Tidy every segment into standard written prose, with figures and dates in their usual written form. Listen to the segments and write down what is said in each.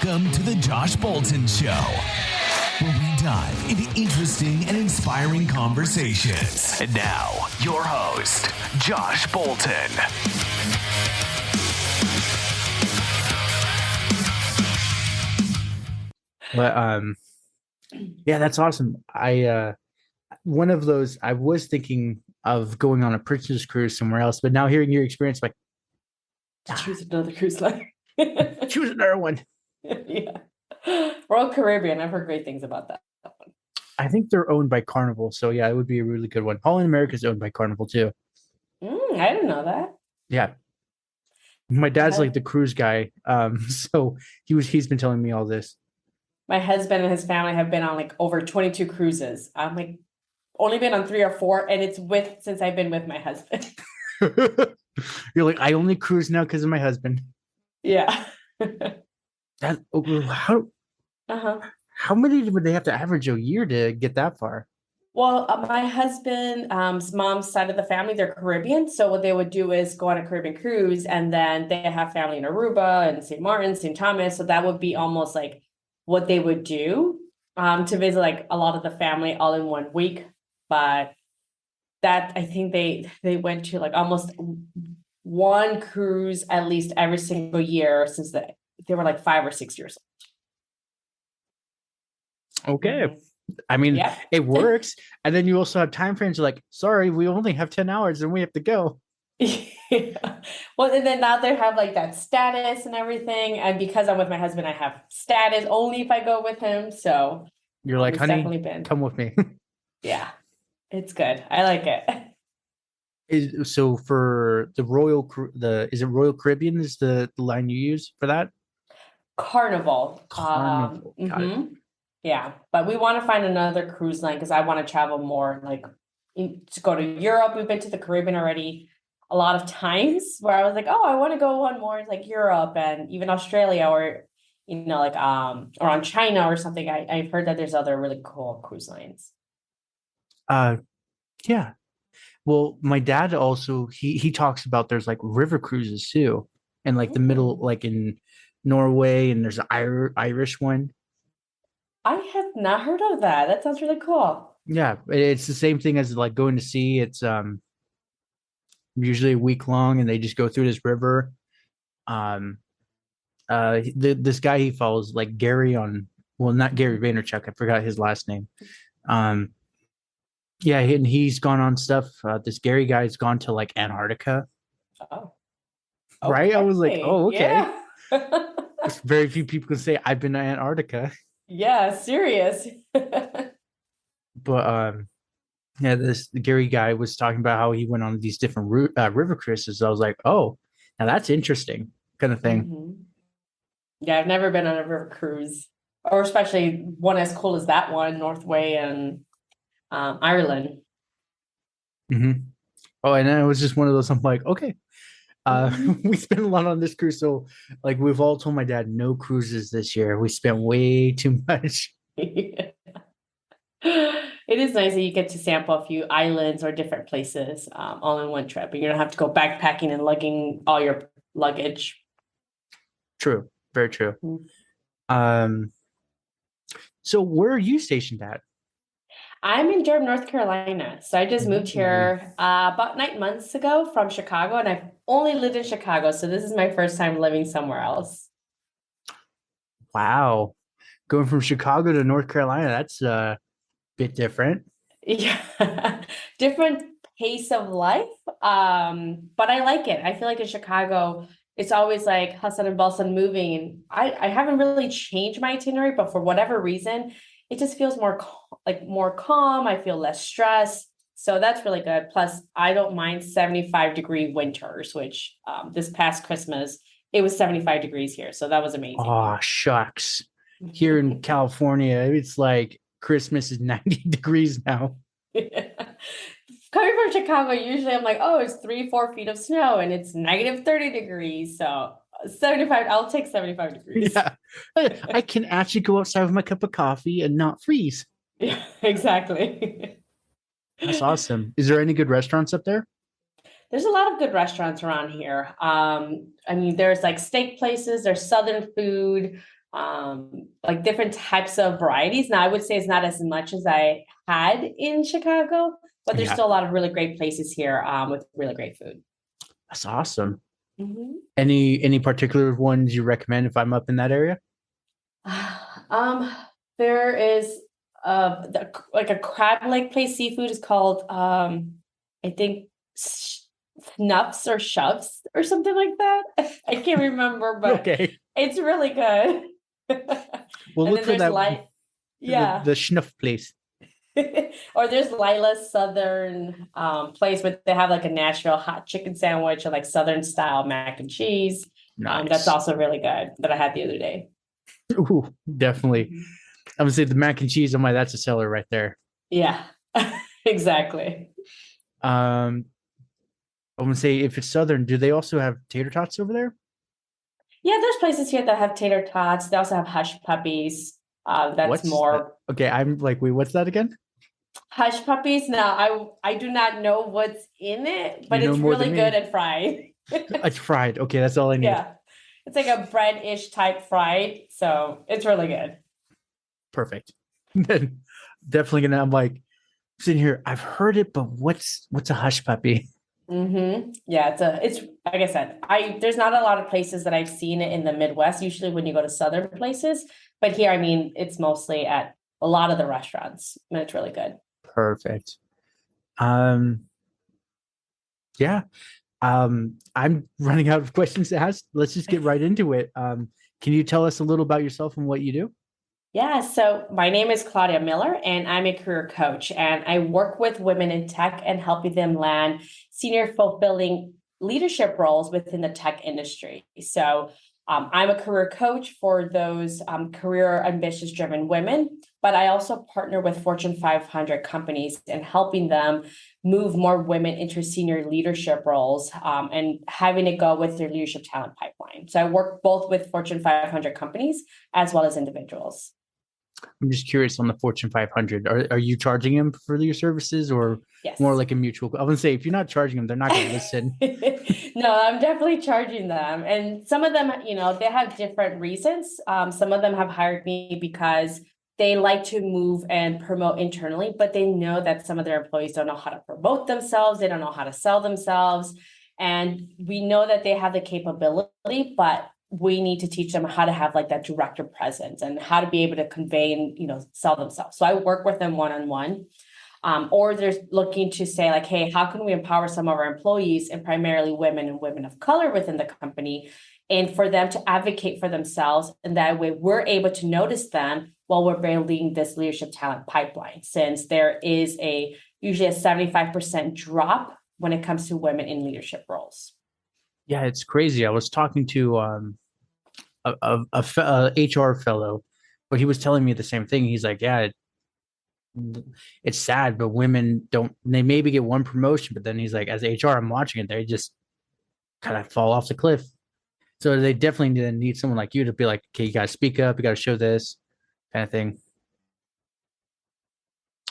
Welcome to the Josh Bolton Show, where we dive into interesting and inspiring conversations. And now, your host, Josh Bolton. Yeah, that's awesome. One of those, I was thinking of going on a Princess cruise somewhere else, but now hearing your experience, like, choose another cruise line. choose another one. Yeah. Royal Caribbean. I've heard great things about that one. I think they're owned by Carnival, so yeah, it would be a really good one. Holland America is owned by Carnival too. I didn't know that. Yeah, my dad's like the cruise guy, so he's been telling me all this. My husband and his family have been on like over 22 cruises. I'm like only been on 3 or 4, and it's since I've been with my husband. You're like, I only cruise now because of my husband. Yeah. How many would they have to average a year to get that far? Well, my husband's mom's side of the family, they're Caribbean. So what they would do is go on a Caribbean cruise, and then they have family in Aruba and St. Martin, St. Thomas. So that would be almost like what they would do to visit like a lot of the family all in 1 week. But that, I think they went to like almost one cruise at least every single year since they were like 5 or 6 years old. Okay. I mean, yeah. It works. And then you also have time frames like, sorry, we only have 10 hours and we have to go. Yeah. Well, and then now they have like that status and everything. And because I'm with my husband, I have status only if I go with him. So you're like, honey, come with me. Yeah, it's good. I like it. So for the is it Royal Caribbean is the line you use for that? Carnival. Yeah, but we want to find another cruise line because I want to travel more, like to go to Europe. We've been to the Caribbean already a lot of times where I was like, oh, I want to go one more, like Europe and even Australia or, like, or on China or something. I've heard that there's other really cool cruise lines. Yeah. Well, my dad also, he talks about there's like river cruises too. And like the middle, like in Norway, and there's an Irish one. I have not heard of that. That sounds really cool. Yeah, it's the same thing as like going to sea. It's usually a week long, and they just go through this river. This guy he follows, like Gary not Gary Vaynerchuk. I forgot his last name. Yeah, and he's gone on stuff. This Gary guy's gone to like Antarctica. Oh, okay. Right. I was like, oh, okay. Yeah. Very few people can say I've been to Antarctica. Yeah, serious. But yeah, the Gary guy was talking about how he went on these different river cruises. I was like, oh, now that's interesting, kind of thing. Mm-hmm. Yeah, I've never been on a river cruise, or especially one as cool as that one, Northway and Ireland. Mm-hmm. Oh, and then it was just one of those. I'm like, okay. We spent a lot on this cruise, so like we've all told my dad no cruises this year. We spent way too much. Yeah. It is nice that you get to sample a few islands or different places all in one trip, and you don't have to go backpacking and lugging all your luggage. True, very true. Mm-hmm. So where are you stationed at? I'm in Durham, North Carolina. So I just moved here about 9 months ago from Chicago, and I've only lived in Chicago. So this is my first time living somewhere else. Wow. Going from Chicago to North Carolina, that's a bit different. Yeah. Different pace of life. But I like it. I feel like in Chicago, it's always like hustle and bustle and moving. I haven't really changed my itinerary, but for whatever reason, it just feels more calm. I feel less stress. So that's really good. Plus, I don't mind 75-degree winters, which this past Christmas, it was 75 degrees here. So that was amazing. Oh, shucks. Here in California, it's like Christmas is 90 degrees now. Yeah. Coming from Chicago, usually I'm like, oh, it's 3-4 feet of snow and it's negative 30 degrees. So 75, I'll take 75 degrees. Yeah. I can actually go outside with my cup of coffee and not freeze. Yeah, exactly. That's awesome. Is there any good restaurants up there? There's a lot of good restaurants around here. I mean, there's like steak places, there's Southern food. like different types of varieties. Now, I would say it's not as much as I had in Chicago, but there's still a lot of really great places here with really great food. That's awesome. Mm-hmm. Any particular ones you recommend if I'm up in that area? There is like a crab leg place. Seafood is called I think Snuffs or Shoves or something like that. I can't remember, but Okay, it's really good. we'll And look then for there's that. yeah. The schnuff place. Or there's Lila's Southern place where they have like a Nashville hot chicken sandwich or like Southern style mac and cheese. That's Nice. also really good that I had the other day. Ooh, definitely. I'm gonna say the mac and cheese. That's a seller right there. Yeah, exactly. I'm gonna say if it's southern, do they also have tater tots over there? Yeah, there's places here that have tater tots. They also have hush puppies. That's What's that? more Okay, I'm like, wait, what's that again? hush puppies. Now, I do not know what's in it, You but know it's more really than good me. and fried. It's fried. Okay, that's all I need. Yeah, it's like a bread-ish type fried, so it's really good. Perfect. Then definitely gonna. I'm like sitting here. I've heard it, but what's a hush puppy? Mm-hmm. Yeah, it's like I said, there's not a lot of places that I've seen it in the Midwest, usually when you go to southern places. But here, I mean, it's mostly at a lot of the restaurants, and it's really good. Perfect. Um, yeah. I'm running out of questions to ask. Let's just get right into it. Can you tell us a little about yourself and what you do? Yeah, so my name is Claudia Miller, and I'm a career coach, and I work with women in tech and helping them land senior fulfilling leadership roles within the tech industry. So I'm a career coach for those career ambitious driven women, but I also partner with Fortune 500 companies and helping them move more women into senior leadership roles and having it go with their leadership talent pipeline. So I work both with Fortune 500 companies as well as individuals. I'm just curious on the Fortune 500. Are you charging them for your services or more Yes. like a mutual? I would say if you're not charging them, they're not going to listen. No, I'm definitely charging them. And some of them, they have different reasons. Some of them have hired me because they like to move and promote internally, but they know that some of their employees don't know how to promote themselves. They don't know how to sell themselves. And we know that they have the capability, but we need to teach them how to have like that director presence and how to be able to convey and, sell themselves. So I work with them one-on-one. Or they're looking to say like, hey, how can we empower some of our employees and primarily women and women of color within the company and for them to advocate for themselves. And that way we're able to notice them while we're building this leadership talent pipeline, since there is usually a 75% drop when it comes to women in leadership roles. Yeah, it's crazy. I was talking to a HR fellow, but he was telling me the same thing. He's like, yeah, it's sad, but women don't. They maybe get one promotion, but then he's like, as HR, I'm watching it. They just kind of fall off the cliff. So they definitely need someone like you to be like, okay, you got to speak up. You got to show this kind of thing.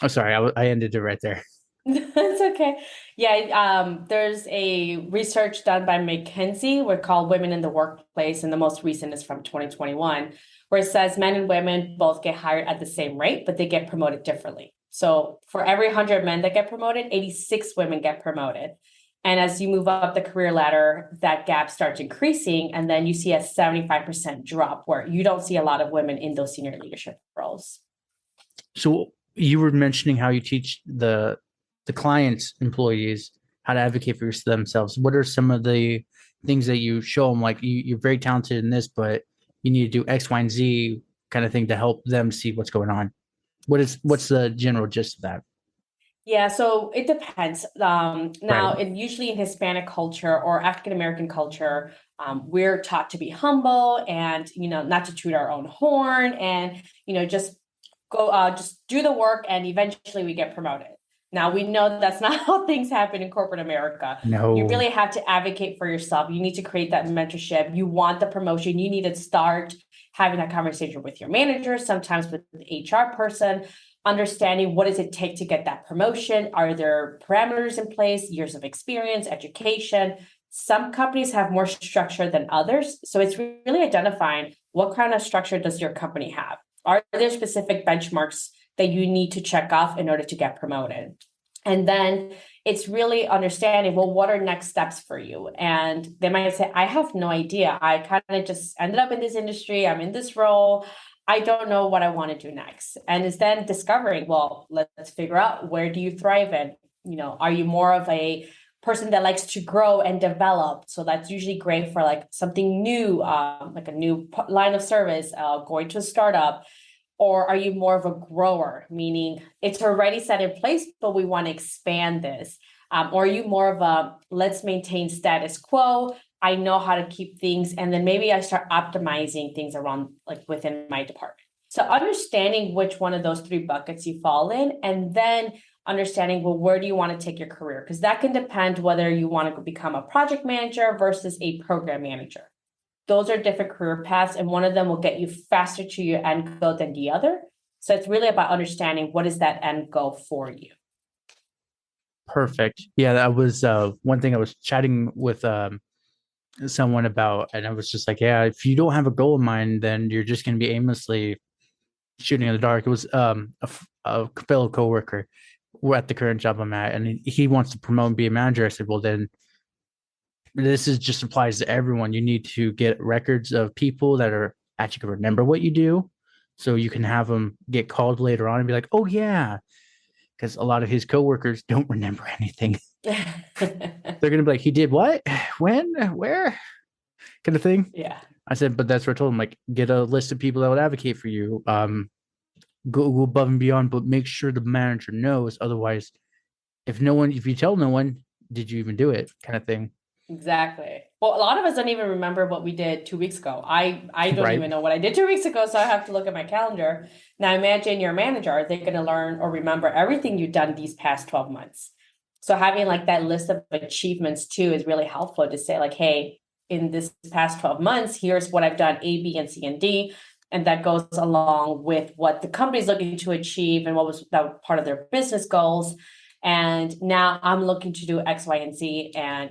Oh, sorry, I ended it right there. That's okay. Yeah, there's a research done by McKinsey. We're called Women in the Workplace, and the most recent is from 2021, where it says men and women both get hired at the same rate, but they get promoted differently. So for every 100 men that get promoted, 86 women get promoted. And as you move up the career ladder, that gap starts increasing, and then you see a 75% drop where you don't see a lot of women in those senior leadership roles. So you were mentioning how you teach the clients' employees how to advocate for themselves. What are some of the things that you show them? Like you're very talented in this, but you need to do X, Y, and Z kind of thing to help them see what's going on. What's the general gist of that? Yeah, so it depends. Now, Right. usually in Hispanic culture or African American culture, we're taught to be humble and not to toot our own horn and just just do the work and eventually we get promoted. Now we know that's not how things happen in corporate America. You No. really have to advocate for yourself. You need to create that mentorship. You want the promotion. You need to start having that conversation with your manager, sometimes with the HR person, understanding what does it take to get that promotion? Are there parameters in place, years of experience, education? Some companies have more structure than others. So it's really identifying what kind of structure does your company have? Are there specific benchmarks that you need to check off in order to get promoted? And then it's really understanding, well, what are next steps for you? And they might say, I have no idea. I kind of just ended up in this industry. I'm in this role. I don't know what I want to do next. And it's then discovering, well, let's figure out, where do you thrive in? Are you more of a person that likes to grow and develop? So that's usually great for like something new, like a new line of service, going to a startup. Or are you more of a grower, meaning it's already set in place, but we want to expand this? Or are you more of a, let's maintain status quo? I know how to keep things, and then maybe I start optimizing things around, like within my department. So understanding which one of those three buckets you fall in, and then understanding, well, where do you want to take your career? Because that can depend whether you want to become a project manager versus a program manager. Those are different career paths, and one of them will get you faster to your end goal than the other. So it's really about understanding what is that end goal for you. Perfect. Yeah, that was one thing I was chatting with someone about, and I was just like, yeah, if you don't have a goal in mind, then you're just going to be aimlessly shooting in the dark. It was a fellow coworker at the current job I'm at, and he wants to promote and be a manager. I said, well, then this is just applies to everyone. You need to get records of people that are actually going to remember what you do, so you can have them get called later on and be like, oh yeah, because a lot of his coworkers don't remember anything. They're going to be like, he did what, when, where, kind of thing. Yeah. I said, but that's what I told him, like, get a list of people that would advocate for you. Go above and beyond, but make sure the manager knows. Otherwise, if you tell no one, did you even do it, kind of thing. Exactly. Well, a lot of us don't even remember what we did 2 weeks ago. I don't even know what I did 2 weeks ago, so I have to look at my calendar. Now imagine your manager, are they going to learn or remember everything you've done these past 12 months? So having like that list of achievements too is really helpful to say like, hey, in this past 12 months, here's what I've done, A, B, and C, and D. And that goes along with what the company's looking to achieve and what was that part of their business goals. And now I'm looking to do X, Y, and Z. And,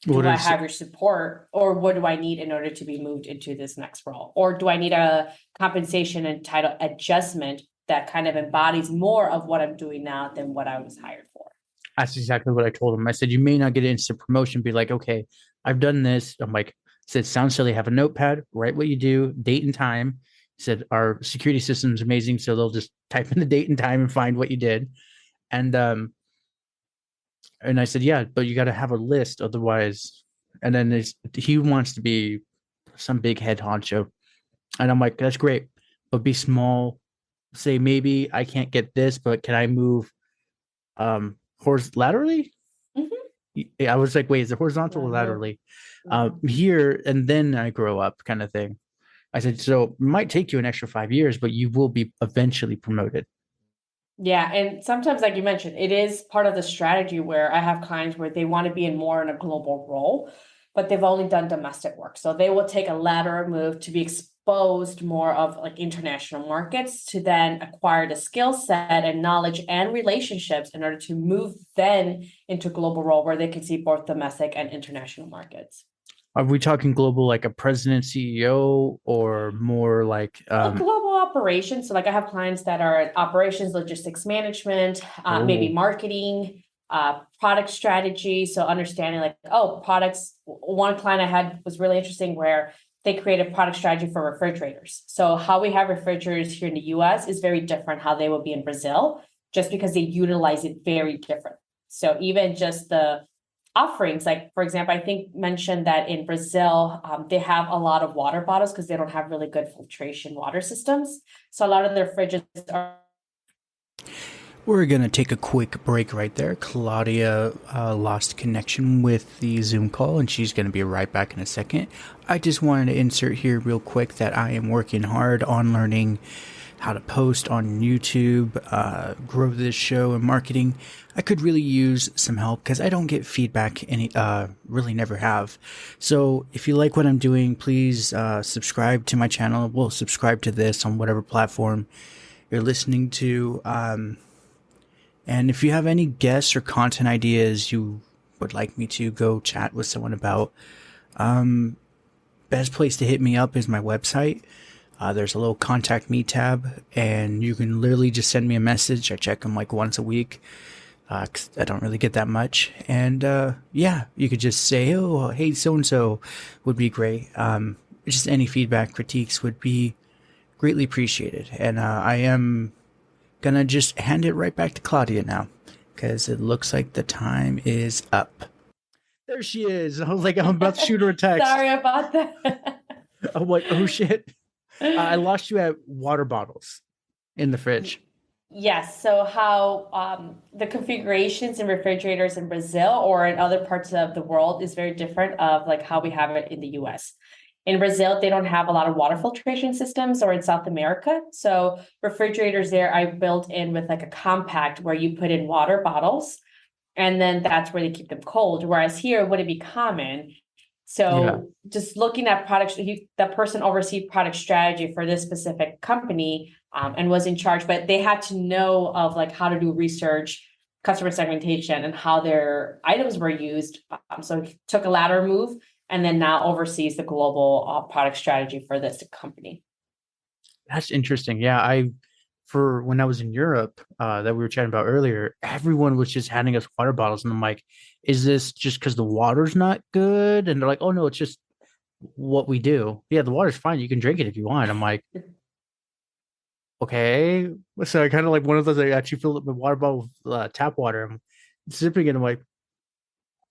do I have your support, or what do I need in order to be moved into this next role? Or do I need a compensation and title adjustment that kind of embodies more of what I'm doing now than what I was hired for? That's exactly what I told him. I said, you may not get instant promotion, be like, okay, I've done this. I'm like, said, sounds silly. Have a notepad, write what you do, date and time. He said, our security system is amazing. So they'll just type in the date and time and find what you did. And I said, yeah, but you got to have a list. Otherwise, and then he wants to be some big head honcho. And I'm like, that's great, but be small. Say, maybe I can't get this, but can I move laterally? Mm-hmm. I was like, wait, is it horizontal or laterally? Here, and then I grow up, kind of thing. I said, so it might take you an extra 5 years, but you will be eventually promoted. Yeah. And sometimes, like you mentioned, it is part of the strategy where I have clients where they want to be in a global role, but they've only done domestic work. So they will take a lateral move to be exposed more of like international markets, to then acquire the skill set and knowledge and relationships in order to move then into a global role where they can see both domestic and international markets. Are we talking global, like a president, CEO, or more like global operations? So like I have clients that are in operations, logistics management, maybe marketing, product strategy. So understanding like, products. One client I had was really interesting where they created product strategy for refrigerators. So how we have refrigerators here in the US is very different how they will be in Brazil, just because they utilize it very different. So even just the offerings, like, for example, I think mentioned that in Brazil, they have a lot of water bottles because they don't have really good filtration water systems. So a lot of their fridges are. We're going to take a quick break right there. Claudia lost connection with the Zoom call, and she's going to be right back in a second. I just wanted to insert here real quick that I am working hard on learning how to post on YouTube, grow this show and marketing. I could really use some help because I don't get feedback really never have. So if you like what I'm doing, please subscribe to my channel. Well, subscribe to this on whatever platform you're listening to. And if you have any guests or content ideas you would like me to go chat with someone about, best place to hit me up is my website. There's a little contact me tab, and you can literally just send me a message. I check them like once a week. 'Cause I don't really get that much. And yeah, you could just say, oh, hey, so-and-so would be great. Just any feedback, critiques would be greatly appreciated. And I am going to just hand it right back to Claudia now, because it looks like the time is up. There she is. I was like, I'm about to shoot her a text. Sorry about that. I'm like, oh shit. I lost you at water bottles in the fridge. Yes. So how the configurations in refrigerators in Brazil or in other parts of the world is very different of like how we have it in the US. In Brazil, they don't have a lot of water filtration systems, or in South America. So refrigerators there are built in with like a compact where you put in water bottles, and then that's where they keep them cold. Whereas here, it wouldn't be common. So just looking at products, that person oversees product strategy for this specific company, and was in charge, but they had to know of like how to do research, customer segmentation, and how their items were used. So he took a lateral move, and then now oversees the global product strategy for this company. That's interesting. Yeah, for when I was in Europe, that we were chatting about earlier, everyone was just handing us water bottles, and I'm like, is this just because the water's not good? And they're like, oh no, it's just what we do. Yeah, the water's fine. You can drink it if you want. I'm like, okay. So I kind of like one of those. I actually filled up my water bottle with tap water. I'm sipping it. I'm like,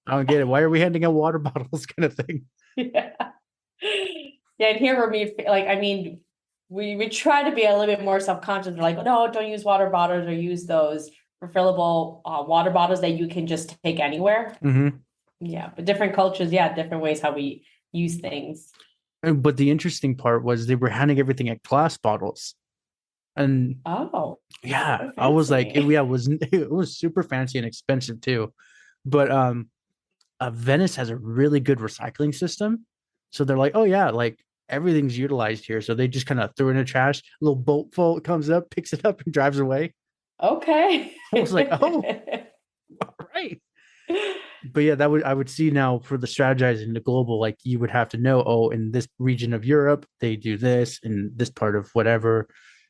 I don't get it. Why are we handing out water bottles, kind of thing? Yeah. Yeah, and here for me, like, I mean, we try to be a little bit more self-conscious. Like, no, don't use water bottles, or use those refillable water bottles that you can just take anywhere. Mm-hmm. Yeah, but different cultures, yeah, different ways how we use things. But the interesting part was they were handing everything at glass bottles. And Oh, yeah, I was like, it was super fancy and expensive too. But Venice has a really good recycling system. So they're like, oh yeah, like everything's utilized here. So they just kind of threw it in the trash. A little boat full comes up, picks it up, and drives away. Okay. I was like, oh, all right. But yeah, I would see now for the strategizing the global, like you would have to know, oh, in this region of Europe, they do this, in this part of whatever.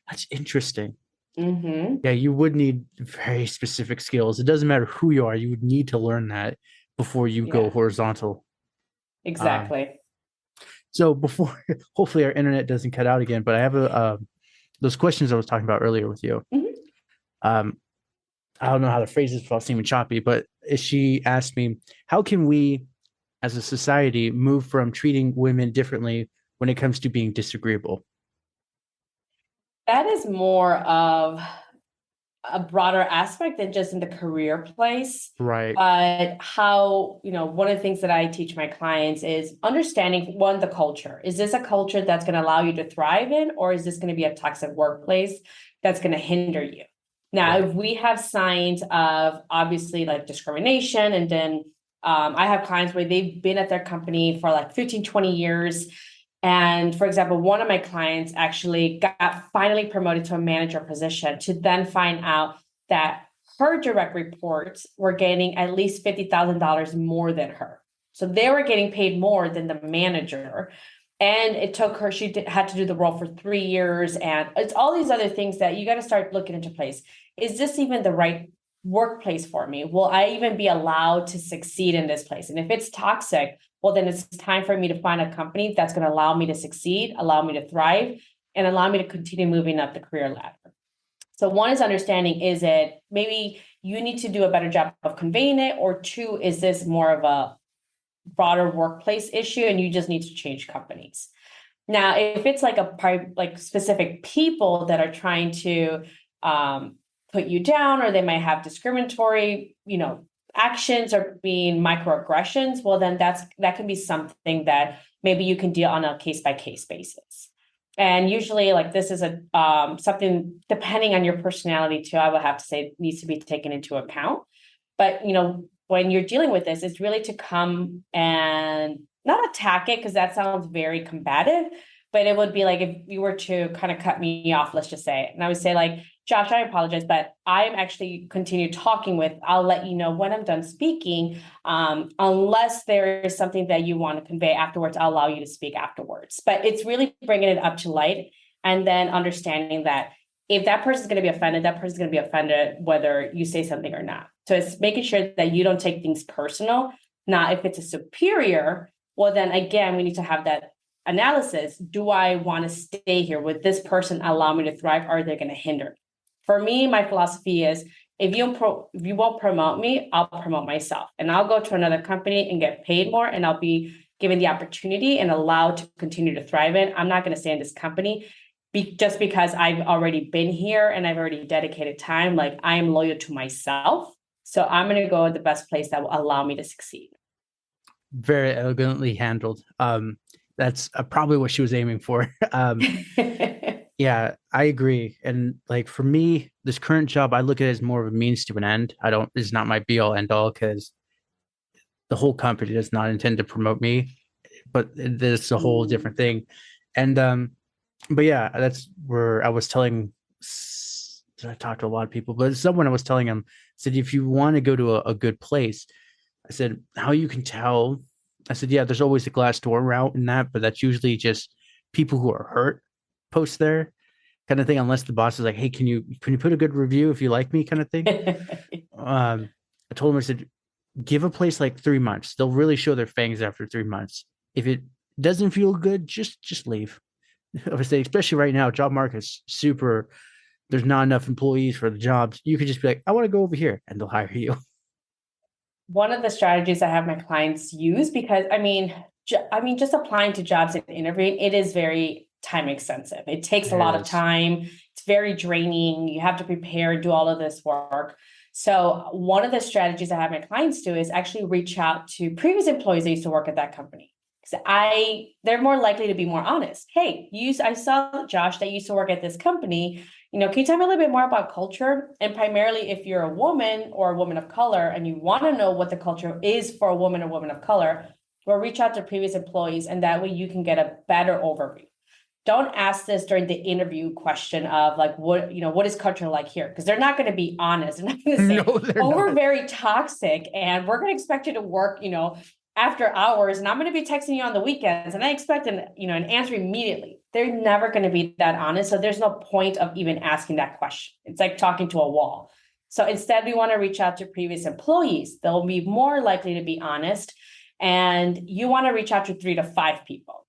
That's interesting. Mm-hmm. Yeah, you would need very specific skills. It doesn't matter who you are, you would need to learn that before you go horizontal. Exactly. So before, hopefully our internet doesn't cut out again, but I have those questions I was talking about earlier with you. Mm-hmm. I don't know how to phrase this without seeming choppy, but she asked me, how can we as a society move from treating women differently when it comes to being disagreeable? That is more of a broader aspect than just in the career place. Right. But how, one of the things that I teach my clients is understanding, one, the culture. Is this a culture that's going to allow you to thrive in, or is this going to be a toxic workplace that's going to hinder you? Now, if we have signs of obviously like discrimination, and then I have clients where they've been at their company for like 15, 20 years. And for example, one of my clients actually got finally promoted to a manager position, to then find out that her direct reports were getting at least $50,000 more than her. So they were getting paid more than the manager. And it took her, had to do the role for 3 years. And it's all these other things that you got to start looking into place. Is this even the right workplace for me? Will I even be allowed to succeed in this place? And if it's toxic, well, then it's time for me to find a company that's going to allow me to succeed, allow me to thrive, and allow me to continue moving up the career ladder. So one is understanding, is it maybe you need to do a better job of conveying it, or two, is this more of a broader workplace issue and you just need to change companies? Now, if it's like like specific people that are trying to put you down, or they might have discriminatory, actions or being microaggressions, well, then that can be something that maybe you can deal on a case-by-case basis. And usually, like, this is a something, depending on your personality too, I would have to say, needs to be taken into account. But when you're dealing with this, it's really to come and not attack it, because that sounds very combative, but it would be like if you were to kind of cut me off, let's just say, and I would say, like, Josh, I apologize, but I'm actually continue talking with, I'll let you know when I'm done speaking. Unless there is something that you want to convey afterwards, I'll allow you to speak afterwards. But it's really bringing it up to light and then understanding that if that person's going to be offended, that person's going to be offended whether you say something or not. So it's making sure that you don't take things personal. Now, if it's a superior, well, then again, we need to have that analysis. Do I want to stay here? Would this person allow me to thrive? Or are they going to hinder? For me, my philosophy is if you won't promote me, I'll promote myself. And I'll go to another company and get paid more, and I'll be given the opportunity and allowed to continue to thrive in. I'm not going to stay in this company just because I've already been here and I've already dedicated time. Like, I am loyal to myself. So I'm going to go to the best place that will allow me to succeed. Very elegantly handled. That's probably what she was aiming for. Yeah, I agree. And like for me, this current job, I look at it as more of a means to an end. It's not my be all end all, because the whole company does not intend to promote me, but it's a whole different thing. And but yeah, that's where I was telling, I talked to a lot of people, but someone I was telling him said, if you want to go to a good place, I said, how you can tell, I said, yeah, there's always a glass door route in that, but that's usually just people who are hurt post there kind of thing, unless the boss is like, hey, can you put a good review if you like me kind of thing. I told him, I said, give a place like 3 months. They'll really show their fangs after 3 months. If it doesn't feel good, just leave. I would say, especially right now, job market's super, there's not enough employees for the jobs. You could just be like, I want to go over here, and they'll hire you. One of the strategies I have my clients use, because I mean, just applying to jobs and interviewing, it is very time extensive. It takes a lot of time. It's very draining. You have to prepare, do all of this work. So one of the strategies I have my clients do is actually reach out to previous employees that used to work at that company. They're more likely to be more honest. Hey, I saw, Josh, that you used to work at this company. Can you tell me a little bit more about culture? And primarily, if you're a woman or a woman of color and you want to know what the culture is for a woman or woman of color, well, reach out to previous employees, and that way you can get a better overview. Don't ask this during the interview question of like, what is culture like here? Because they're not going to be honest. They're not going to say, we're very toxic and we're going to expect you to work, after hours, and I'm going to be texting you on the weekends, and I expect an answer immediately. They're never going to be that honest. So there's no point of even asking that question. It's like talking to a wall. So instead, we want to reach out to previous employees. They'll be more likely to be honest. And you want to reach out to 3 to 5 people,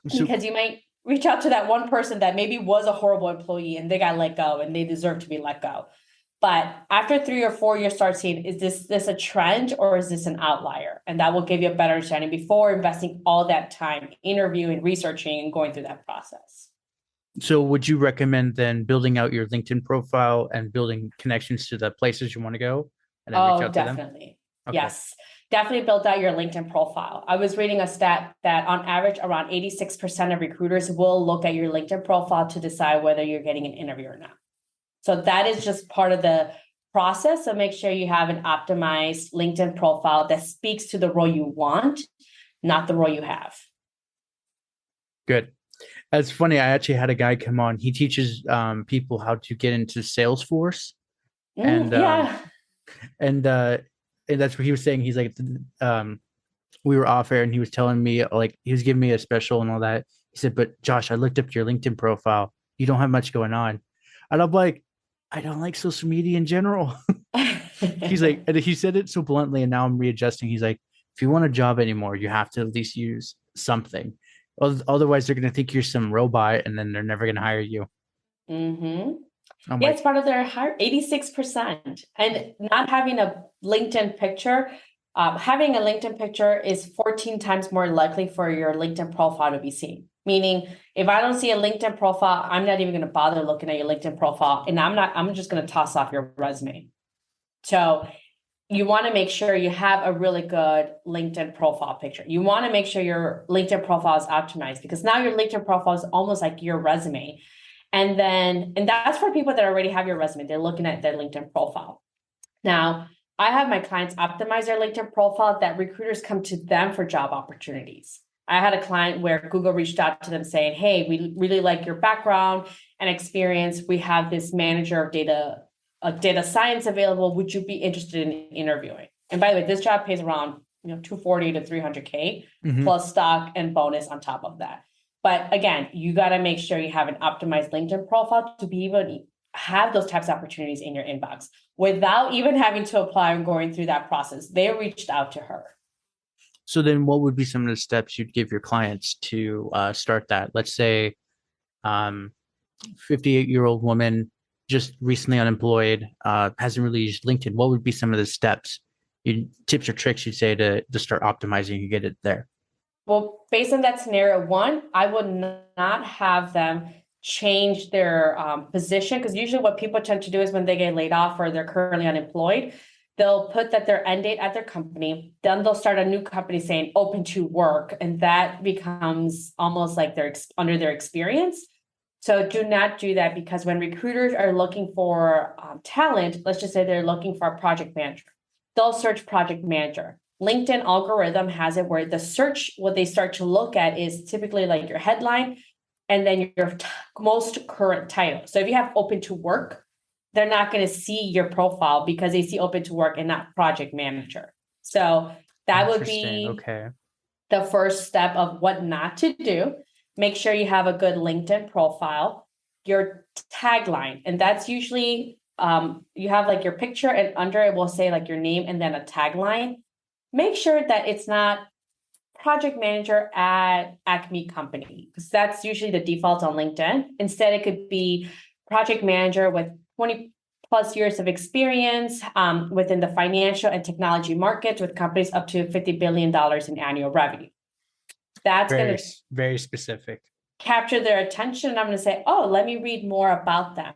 because you might reach out to that one person that maybe was a horrible employee and they got let go and they deserve to be let go. But after 3 or 4, you start seeing, is this a trend or is this an outlier? And that will give you a better understanding before investing all that time interviewing, researching, and going through that process. So would you recommend then building out your LinkedIn profile and building connections to the places you want to go? And then reach out definitely. To them? Okay. Yes, definitely build out your LinkedIn profile. I was reading a stat that on average, around 86% of recruiters will look at your LinkedIn profile to decide whether you're getting an interview or not. So that is just part of the process. So make sure you have an optimized LinkedIn profile that speaks to the role you want, not the role you have. Good. It's funny. I actually had a guy come on. He teaches people how to get into Salesforce. And that's what he was saying. He's like, we were off air and he was telling me, like, he was giving me a special and all that. He said, but Josh, I looked up your LinkedIn profile. You don't have much going on. And I'm like, I don't like social media in general. He's like, and he said it so bluntly, and now I'm readjusting. He's like, if you want a job anymore, you have to at least use something. Otherwise, they're going to think you're some robot, and then they're never going to hire you. Mm-hmm. It's part of their hire, 86%. And not having a LinkedIn picture, having a LinkedIn picture is 14 times more likely for your LinkedIn profile to be seen. Meaning, if I don't see a LinkedIn profile, I'm not even going to bother looking at your LinkedIn profile, and I'm just going to toss off your resume. So you want to make sure you have a really good LinkedIn profile picture. You want to make sure your LinkedIn profile is optimized, because now your LinkedIn profile is almost like your resume. And that's for people that already have your resume. They're looking at their LinkedIn profile. Now, I have my clients optimize their LinkedIn profile that recruiters come to them for job opportunities. I had a client where Google reached out to them saying, hey, we really like your background and experience. We have this manager of data science available. Would you be interested in interviewing? And by the way, this job pays around 240 to 300K plus stock and bonus on top of that. But again, you got to make sure you have an optimized LinkedIn profile to be able to have those types of opportunities in your inbox without even having to apply and going through that process. They reached out to her. So then what would be some of the steps you'd give your clients to start that? Let's say 58-year-old woman, just recently unemployed, hasn't really used LinkedIn. What would be some of the steps, tips or tricks you'd say to start optimizing and get it there? Well, based on that scenario, one, I would not have them change their position, because usually what people tend to do is when they get laid off or they're currently unemployed, they'll put that their end date at their company. Then they'll start a new company saying open to work, and that becomes almost like they're under their experience. So do not do that, because when recruiters are looking for talent, let's just say they're looking for a project manager, they'll search project manager. LinkedIn algorithm has it where the search, what they start to look at is typically like your headline and then your most current title. So if you have open to work, they're not going to see your profile because they see open to work and not project manager. So that would be the first step of what not to do. Make sure you have a good LinkedIn profile, your tagline, and that's usually you have like your picture and under it will say like your name and then a tagline. Make sure that it's not project manager at Acme Company, because that's usually the default on LinkedIn. Instead, it could be project manager with 20 plus years of experience within the financial and technology markets with companies up to $50 billion in annual revenue. That's going to very specific. Capture their attention. And I'm going to say, oh, let me read more about them.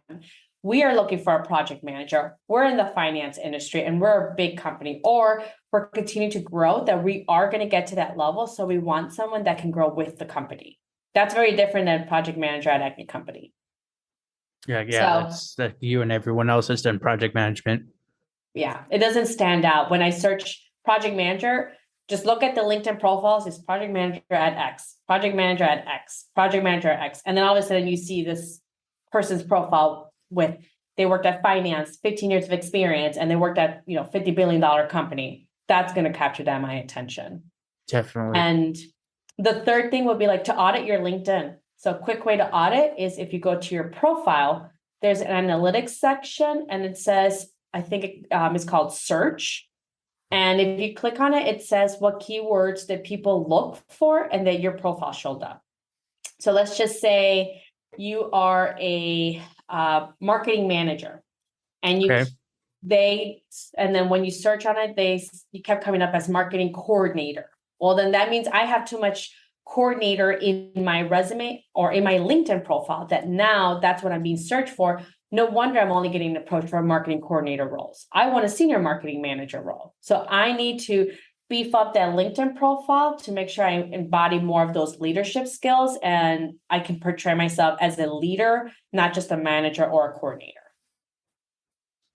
We are looking for a project manager. We're in the finance industry and we're a big company, or we're continuing to grow, that we are going to get to that level. So we want someone that can grow with the company. That's very different than project manager at Acme Company. Yeah. That's that you and everyone else has done project management. Yeah, it doesn't stand out. When I search project manager, just look at the LinkedIn profiles. It's project manager at X, project manager at X, project manager at X. And then all of a sudden you see this person's profile with, they worked at finance, 15 years of experience, and they worked at, $50 billion company. That's going to capture my attention. Definitely. And the third thing would be like to audit your LinkedIn. So a quick way to audit is if you go to your profile, there's an analytics section and it says, I think it's called search. And if you click on it, it says what keywords that people look for and that your profile showed up. So let's just say you are a marketing manager and and then when you search on it, you kept coming up as marketing coordinator. Well, then that means I have too much coordinator in my resume or in my LinkedIn profile that now that's what I'm being searched for. No wonder I'm only getting approached for marketing coordinator roles. I want a senior marketing manager role. So I need to beef up that LinkedIn profile to make sure I embody more of those leadership skills and I can portray myself as a leader, not just a manager or a coordinator.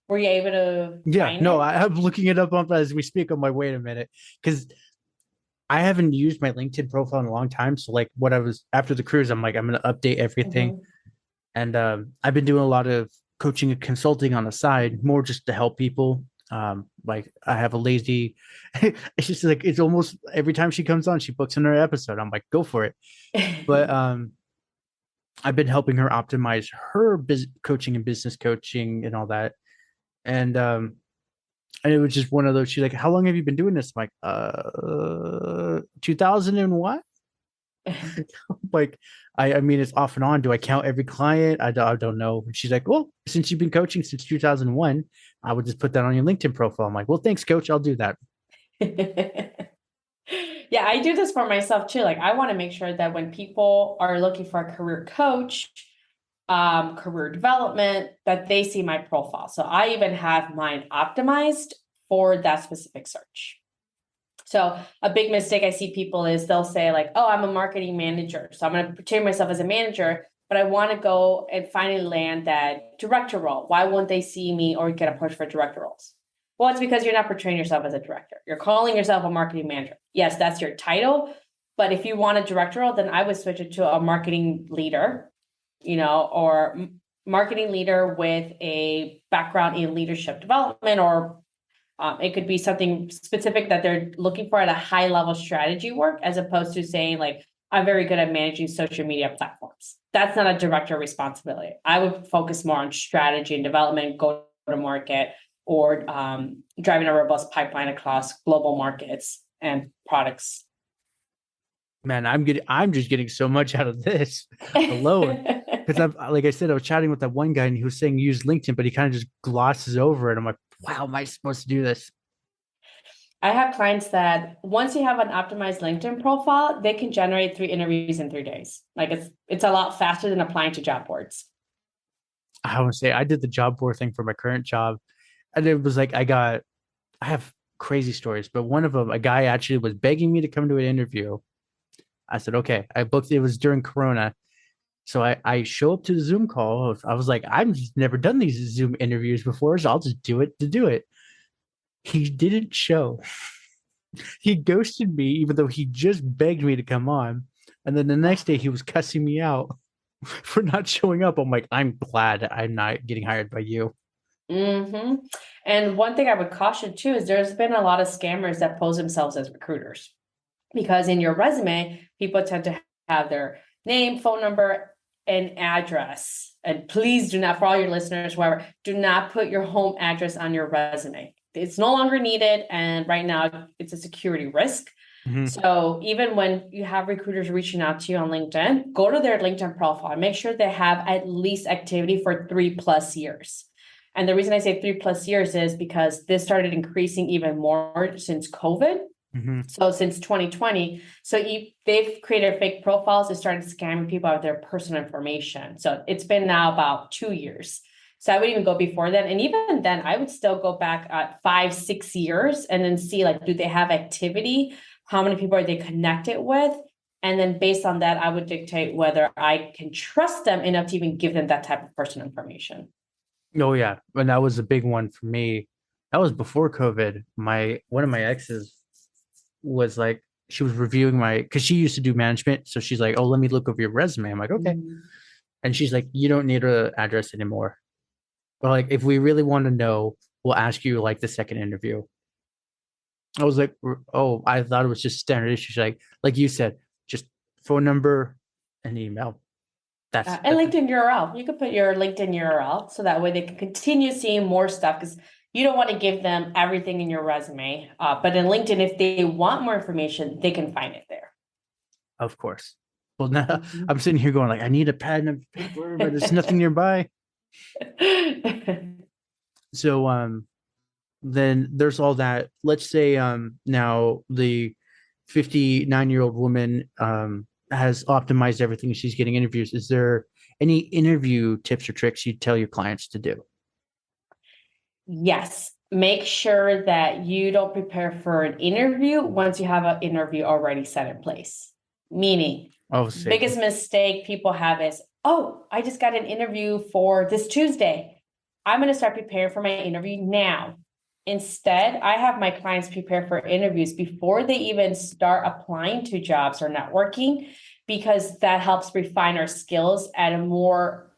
Were you able to? Yeah, no, I'm looking it up as we speak. I'm like, wait a minute, because I haven't used my LinkedIn profile in a long time. So like what I was after the cruise, I'm like, I'm going to update everything. And I've been doing a lot of coaching and consulting on the side, more just to help people. Like I have a lazy, it's just like, it's almost every time she comes on, she books another episode. I'm like, go for it. But I've been helping her optimize her coaching and business coaching and all that. And it was just one of those, she's like, how long have you been doing this? I'm like, 2000 and what? Like, I mean, it's off and on. Do I count every client? I don't know. And she's like, well, since you've been coaching since 2001, I would just put that on your LinkedIn profile. I'm like, well, thanks, coach. I'll do that. Yeah, I do this for myself too. Like, I want to make sure that when people are looking for a career coach, career development, that they see my profile. So I even have mine optimized for that specific search. So a big mistake I see people is they'll say like, oh, I'm a marketing manager. So I'm going to portray myself as a manager, but I want to go and finally land that director role. Why won't they see me or get approached for director roles? Well, it's because you're not portraying yourself as a director. You're calling yourself a marketing manager. Yes, that's your title. But if you want a director role, then I would switch it to a marketing leader or marketing leader with a background in leadership development, or it could be something specific that they're looking for at a high level strategy work, as opposed to saying like, I'm very good at managing social media platforms. That's not a director responsibility. I would focus more on strategy and development, go to market, or driving a robust pipeline across global markets and products. Man, I'm just getting so much out of this alone. Because like I said, I was chatting with that one guy and he was saying use LinkedIn, but he kind of just glosses over it. I'm like, wow, am I supposed to do this? I have clients that once you have an optimized LinkedIn profile, they can generate 3 interviews in 3 days. Like it's a lot faster than applying to job boards. I want to say I did the job board thing for my current job. And it was like, I have crazy stories, but one of them, a guy actually was begging me to come to an interview. I said, okay, I booked, it was during Corona. So I show up to the Zoom call. I was like, I've just never done these Zoom interviews before, so I'll just do it to do it. He didn't show. He ghosted me, even though he just begged me to come on. And then the next day he was cussing me out for not showing up. I'm like, I'm glad I'm not getting hired by you. Mm-hmm. And one thing I would caution too is there's been a lot of scammers that pose themselves as recruiters, because in your resume, people tend to have their name, phone number, and address. And please do not, for all your listeners, whoever, do not put your home address on your resume. It's no longer needed. And right now it's a security risk. Mm-hmm. So even when you have recruiters reaching out to you on LinkedIn, go to their LinkedIn profile and make sure they have at least activity for 3+ years. And the reason I say 3+ years is because this started increasing even more since COVID. Mm-hmm. So since 2020, so they've created fake profiles and started scamming people out of their personal information. So it's been now about 2 years. So I would even go before then. And even then, I would still go back at 5-6 years and then see, like, do they have activity? How many people are they connected with? And then based on that, I would dictate whether I can trust them enough to even give them that type of personal information. Oh yeah, and that was a big one for me. That was before COVID. One of my exes was like, she was reviewing because she used to do management, so she's like, oh, let me look over your resume. I'm like, okay. And she's like, you don't need an address anymore. But like, if we really want to know, we'll ask you like the second interview. I was like, oh, I thought it was just standard issue. She's like you said, just phone number and email. And LinkedIn URL. You could put your LinkedIn URL so that way they can continue seeing more stuff, because you don't want to give them everything in your resume. But in LinkedIn, if they want more information, they can find it there. Of course. Well, now I'm sitting here going like, I need a pad and a paper, but there's nothing nearby. So then there's all that. Let's say now the 59-year-old woman has optimized everything. She's getting interviews. Is there any interview tips or tricks you tell your clients to do? Yes. Make sure that you don't prepare for an interview once you have an interview already set in place. Meaning, biggest mistake people have is, oh, I just got an interview for this Tuesday. I'm going to start preparing for my interview now. Instead, I have my clients prepare for interviews before they even start applying to jobs or networking, because that helps refine our skills at a more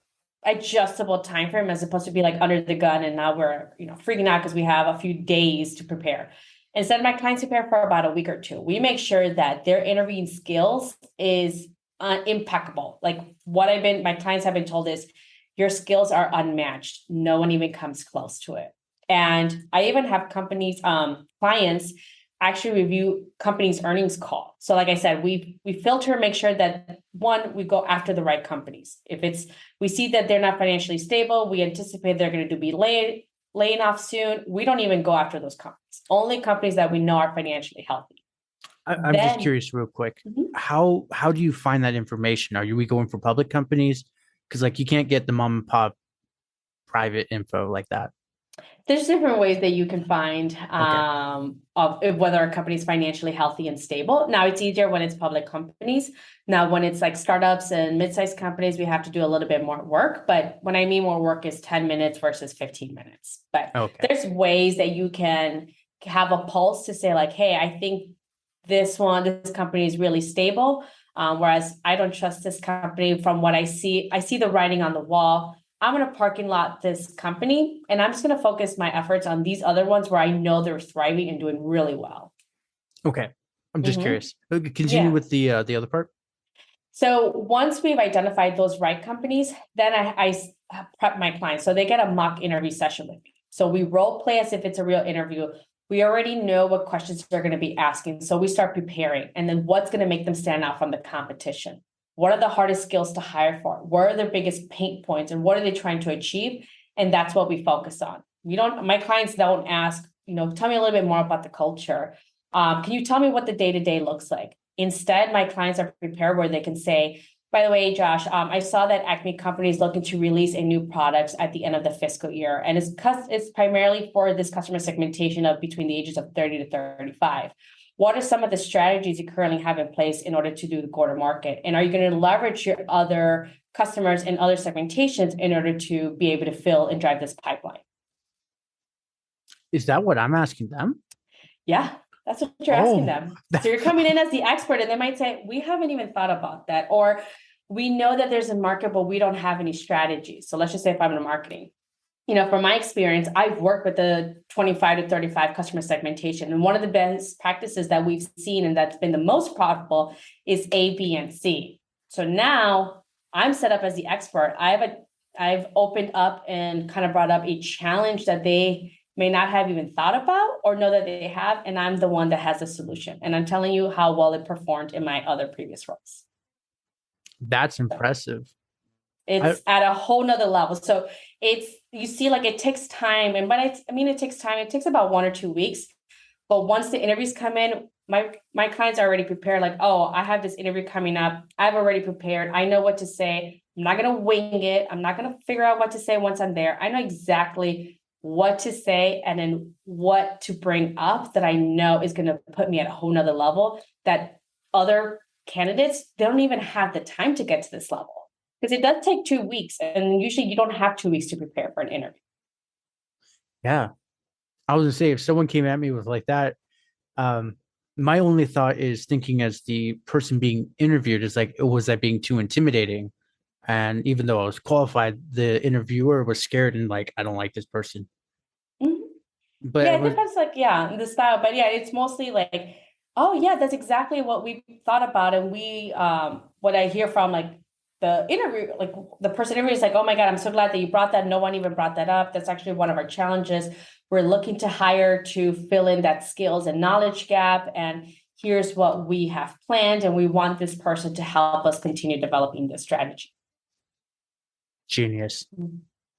adjustable time frame, as opposed to be like under the gun and now we're freaking out because we have a few days to prepare. Instead, my clients prepare for about a week or 2. We make sure that their interviewing skills is impeccable. Like my clients have been told is, your skills are unmatched. No one even comes close to it. And I even have clients actually review companies' earnings call. So like I said, we filter and make sure that, one, we go after the right companies. If we see that they're not financially stable, we anticipate they're going to be laying off soon, we don't even go after those companies. Only companies that we know are financially healthy. I'm just curious real quick. How do you find that information? Are we going for public companies? Because like you can't get the mom and pop private info like that. There's different ways that you can find of whether a company is financially healthy and stable. Now, it's easier when it's public companies. Now, when it's like startups and mid-sized companies, we have to do a little bit more work. But when I mean more work is 10 minutes versus 15 minutes. But there's ways that you can have a pulse to say like, hey, I think this company is really stable. Whereas I don't trust this company from what I see. I see the writing on the wall. I'm going to parking lot this company, and I'm just going to focus my efforts on these other ones where I know they're thriving and doing really well. Okay. I'm just curious. Continue Yeah. with the other part. So once we've identified those right companies, then I prep my clients. So they get a mock interview session with me. So we role play as if it's a real interview. We already know what questions they're going to be asking. So we start preparing. And then what's going to make them stand out from the competition? What are the hardest skills to hire for? What are their biggest pain points? And what are they trying to achieve? And that's what we focus on. My clients don't ask, tell me a little bit more about the culture. Can you tell me what the day-to-day looks like? Instead, my clients are prepared where they can say, by the way, Josh, I saw that Acme Company is looking to release a new product at the end of the fiscal year. And it's primarily for this customer segmentation of between the ages of 30 to 35. What are some of the strategies you currently have in place in order to do the go-to-market? And are you going to leverage your other customers and other segmentations in order to be able to fill and drive this pipeline? Is that what I'm asking them? Yeah. That's what you're asking them. So you're coming in as the expert, and they might say, we haven't even thought about that. Or we know that there's a market, but we don't have any strategies. So let's just say if I'm in marketing, from my experience, I've worked with the 25 to 35 customer segmentation. And one of the best practices that we've seen and that's been the most profitable is A, B, and C. So now I'm set up as the expert. I've opened up and kind of brought up a challenge that they may not have even thought about or know that they have, and I'm the one that has a solution. And I'm telling you how well it performed in my other previous roles. That's impressive. It's at a whole nother level. So you see, like it takes time. And it takes time. It takes about 1 or 2 weeks. But once the interviews come in, my clients are already prepared. Like, oh, I have this interview coming up. I've already prepared. I know what to say. I'm not going to wing it. I'm not going to figure out what to say once I'm there. I know exactly what to say and then what to bring up that I know is going to put me at a whole nother level that other candidates, they don't even have the time to get to this level because it does take 2 weeks. And usually you don't have 2 weeks to prepare for an interview. Yeah. I was gonna say, if someone came at me with like that, my only thought is thinking as the person being interviewed is like, was that being too intimidating? And even though I was qualified, the interviewer was scared and like, I don't like this person. Mm-hmm. But it depends, the style. But yeah, it's mostly like, oh yeah, that's exactly what we thought about. And we, what I hear from like the interview, like the person interviewing is like, oh my God, I'm so glad that you brought that. No one even brought that up. That's actually one of our challenges. We're looking to hire to fill in that skills and knowledge gap. And here's what we have planned. And we want this person to help us continue developing this strategy. Genius.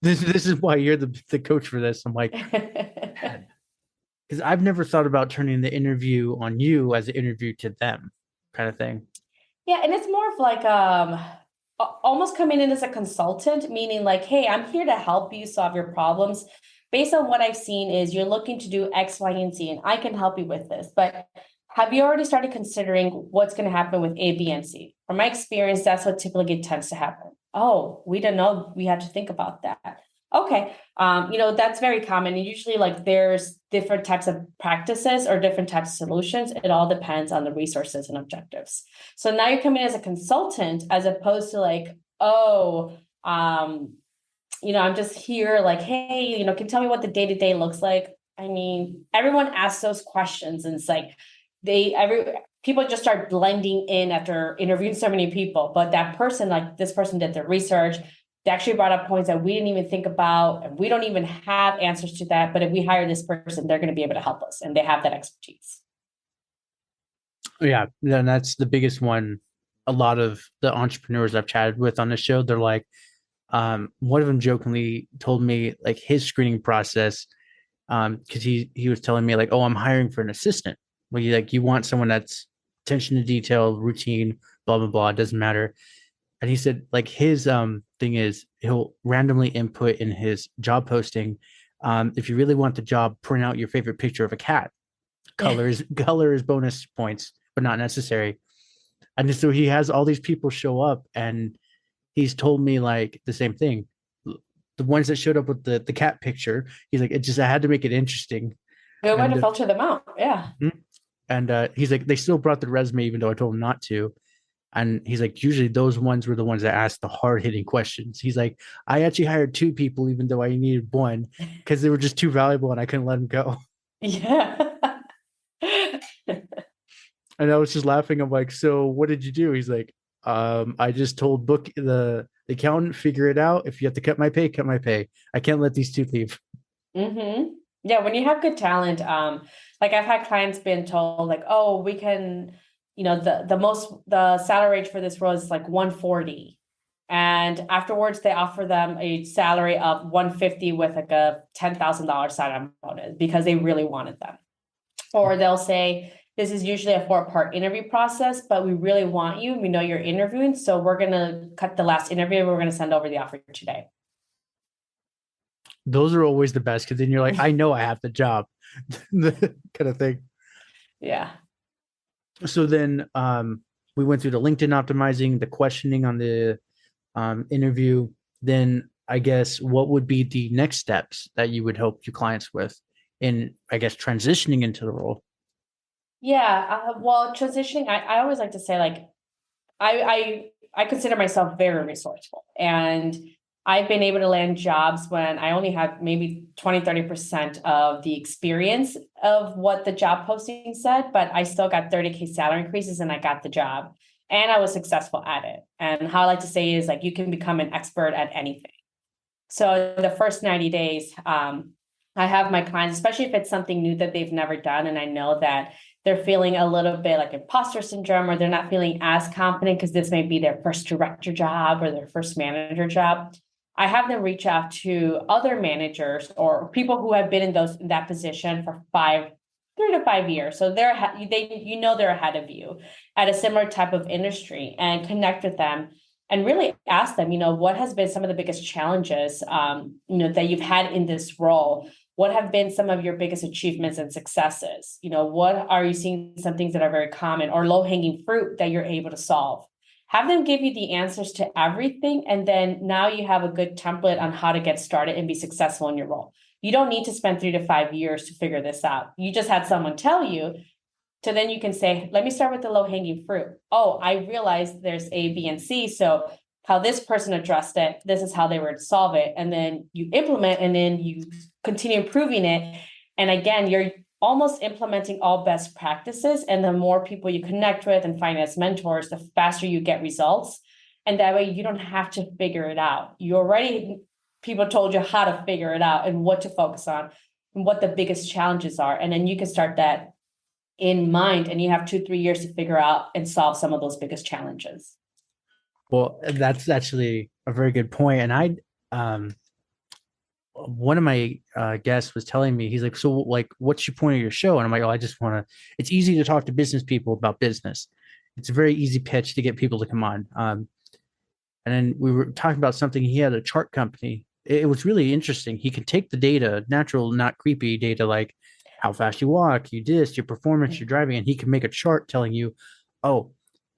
This is why you're the coach for this. I'm like, because I've never thought about turning the interview on you as an interview to them kind of thing. Yeah. And it's more of like, almost coming in as a consultant, meaning like, hey, I'm here to help you solve your problems. Based on what I've seen is you're looking to do X, Y, and Z, and I can help you with this. But have you already started considering what's going to happen with A, B, and C? From my experience, that's what typically tends to happen. Oh, we didn't know we had to think about that. Okay. That's very common. And usually like there's different types of practices or different types of solutions. It all depends on the resources and objectives. So now you're coming as a consultant as opposed to like, I'm just here like, hey, can you tell me what the day-to-day looks like? I mean, everyone asks those questions and it's like people just start blending in after interviewing so many people. But that person, like this person did their research. They actually brought up points that we didn't even think about, and we don't even have answers to that. But if we hire this person, they're going to be able to help us, and they have that expertise. Yeah, and that's the biggest one. A lot of the entrepreneurs I've chatted with on the show, they're like, one of them jokingly told me like his screening process, because he was telling me like, oh, I'm hiring for an assistant. Well, you want someone that's attention to detail, routine, blah blah blah. It doesn't matter. And he said like his thing is he'll randomly input in his job posting, if you really want the job, print out your favorite picture of a cat. Color is bonus points, but not necessary. And so he has all these people show up, and he's told me like the same thing. The ones that showed up with the cat picture, he's like, I had to make it interesting. Good way to filter them out. Yeah. And he's like, they still brought the resume even though I told them not to. And he's like, usually those ones were the ones that asked the hard hitting questions. He's like, I actually hired two people, even though I needed one, because they were just too valuable and I couldn't let them go. Yeah. And I was just laughing. I'm like, so what did you do? He's like, I just told the accountant, figure it out. If you have to cut my pay, cut my pay. I can't let these two leave. Yeah, when you have good talent, like I've had clients been told like, oh, we can, the salary range for this role is like 140. And afterwards they offer them a salary of 150 with like a $10,000 sign-on bonus because they really wanted them. Or they'll say, this is usually a 4-part interview process, but we really want you. We know you're interviewing, so we're going to cut the last interview. We're going to send over the offer today. Those are always the best because then you're like, I know I have the job, kind of thing. Yeah. So then we went through the LinkedIn optimizing, the questioning on the interview. Then I guess what would be the next steps that you would help your clients with in, I guess, transitioning into the role? Yeah. Well, transitioning, I always like to say like, I consider myself very resourceful, and I've been able to land jobs when I only have maybe 20-30% of the experience of what the job posting said, but I still got 30K salary increases and I got the job and I was successful at it. And how I like to say is like, you can become an expert at anything. So the first 90 days, I have my clients, especially if it's something new that they've never done, and I know that they're feeling a little bit like imposter syndrome, or they're not feeling as confident because this may be their first director job or their first manager job. I have them reach out to other managers or people who have been in that position for 3 to 5 years. So they're ahead of you at a similar type of industry, and connect with them and really ask them, what has been some of the biggest challenges, that you've had in this role? What have been some of your biggest achievements and successes? What are you seeing, some things that are very common or low-hanging fruit that you're able to solve? Have them give you the answers to everything. And then now you have a good template on how to get started and be successful in your role. You don't need to spend 3 to 5 years to figure this out. You just had someone tell you. So then you can say, let me start with the low-hanging fruit. Oh, I realized there's A, B, and C. So how this person addressed it, this is how they were to solve it. And then you implement, and then you continue improving it. And again, you're almost implementing all best practices. And the more people you connect with and find as mentors, the faster you get results. And that way you don't have to figure it out. People told you how to figure it out and what to focus on and what the biggest challenges are. And then you can start that in mind, and you have 2-3 years to figure out and solve some of those biggest challenges. Well, that's actually a very good point. And one of my guests was telling me, he's like, so like, what's your point of your show? And I'm like, oh, I just want to, it's easy to talk to business people about business. It's a very easy pitch to get people to come on. And then we were talking about something. He had a chart company. It was really interesting. He could take the data, natural, not creepy data, like how fast you walk, your performance, your driving, and he can make a chart telling you, oh,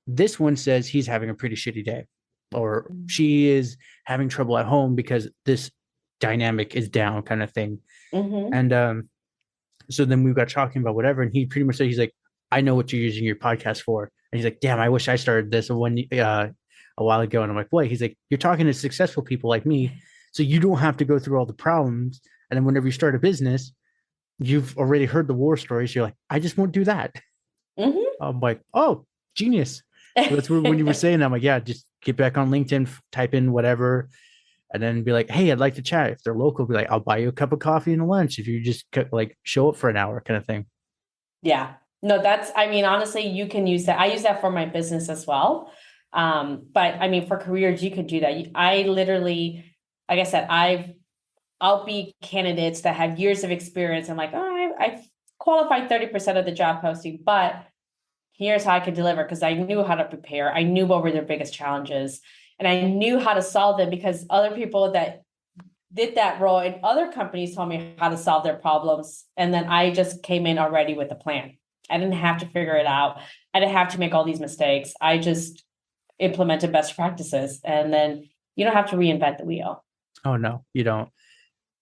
this one says he's having a pretty shitty day, or she is having trouble at home because this dynamic is down, kind of thing. And so then we got talking about whatever, and he pretty much said, he's like, I know what you're using your podcast for. And he's like, damn, I wish I started this a while ago. And I'm like, wait, he's like, you're talking to successful people like me, so you don't have to go through all the problems. And then whenever you start a business, you've already heard the war stories. You're like, I just won't do that. I'm like, oh, genius. So that's when you were saying that, I'm like, yeah, just get back on LinkedIn, type in whatever, and then be like, hey, I'd like to chat. If they're local, be like, I'll buy you a cup of coffee and a lunch if you just like show up for an hour, kind of thing. Yeah. No, honestly, you can use that. I use that for my business as well. But for careers, you could do that. I literally, like I said, I'll be candidates that have years of experience. I'm like, oh, I've qualified 30% of the job posting, but here's how I could deliver, because I knew how to prepare. I knew what were their biggest challenges, and I knew how to solve them because other people that did that role in other companies told me how to solve their problems. And then I just came in already with a plan. I didn't have to figure it out. I didn't have to make all these mistakes. I just implemented best practices, and then you don't have to reinvent the wheel. Oh, no, you don't.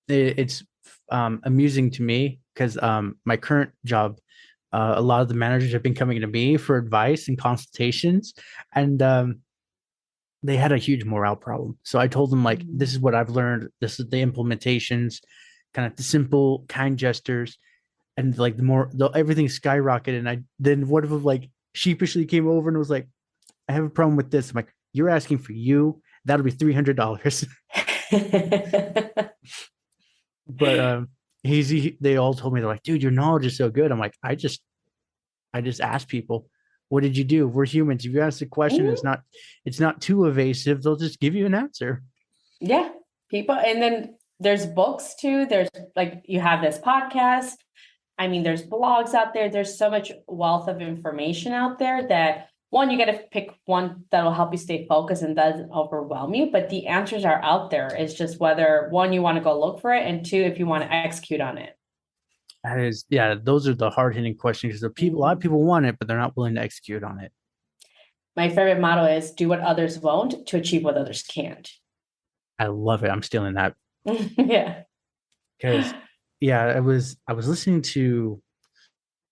It's amusing to me because my current job, A lot of the managers have been coming to me for advice and consultations, and they had a huge morale problem. So I told them, like, this is what I've learned. This is the implementations, kind of the simple, kind gestures, and like everything skyrocketed. And I then one of them like sheepishly came over and was like, I have a problem with this. I'm like, you're asking for you. That'll be $300. But they all told me, they're like, dude, your knowledge is so good. I'm like, I just ask people, what did you do? We're humans. If you ask a question, it's not too evasive. They'll just give you an answer. Yeah, people. And then there's books too. There's like, you have this podcast. I mean, there's blogs out there. There's so much wealth of information out there that one, you got to pick one that'll help you stay focused and doesn't overwhelm you. But the answers are out there. It's just whether one, you want to go look for it, and two, if you want to execute on it. That is, yeah, those are the hard hitting questions because a lot of people want it, but they're not willing to execute on it. My favorite motto is do what others won't to achieve what others can't. I love it. I'm stealing that. Yeah. Because yeah, I was listening to,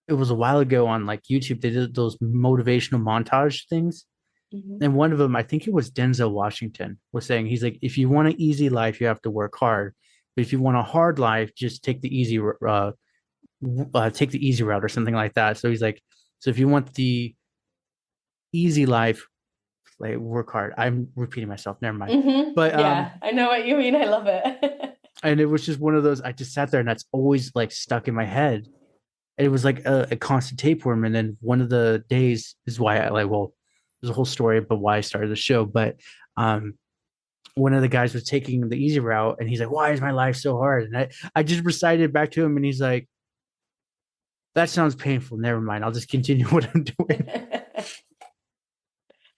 it was a while ago on like YouTube. They did those motivational montage things. Mhm. And one of them, I think it was Denzel Washington, was saying, he's like, if you want an easy life, you have to work hard. But if you want a hard life, just take the easy route or something like that. So he's like, so if you want the easy life, like work hard. I'm repeating myself. Never mind. Mm-hmm. But yeah, I know what you mean. I love it. and it was just one of those. I just sat there, and that's always like stuck in my head. And it was like a constant tapeworm. And then one of the days is why I like. Well, there's a whole story about why I started the show, but one of the guys was taking the easy route, and he's like, "Why is my life so hard?" And I just recited it back to him, and he's like, "That sounds painful. Never mind. I'll just continue what I'm doing."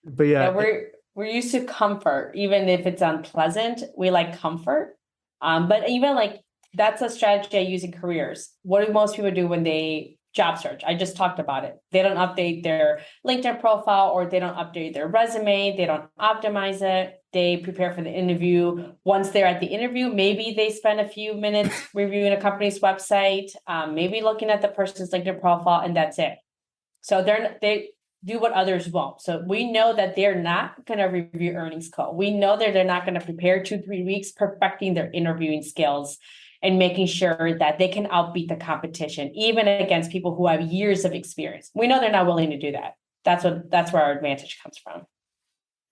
But yeah, we're used to comfort, even if it's unpleasant. We like comfort. But even like that's a strategy I use in careers. What do most people do when they job search? I just talked about it. They don't update their LinkedIn profile, or they don't update their resume. They don't optimize it. They prepare for the interview. Once they're at the interview, maybe they spend a few minutes reviewing a company's website, maybe looking at the person's LinkedIn profile, and that's it. So they do what others won't. So we know that they're not going to review earnings call. We know that they're not going to prepare 2-3 weeks, perfecting their interviewing skills and making sure that they can outbeat the competition, even against people who have years of experience. We know they're not willing to do that. That's where our advantage comes from.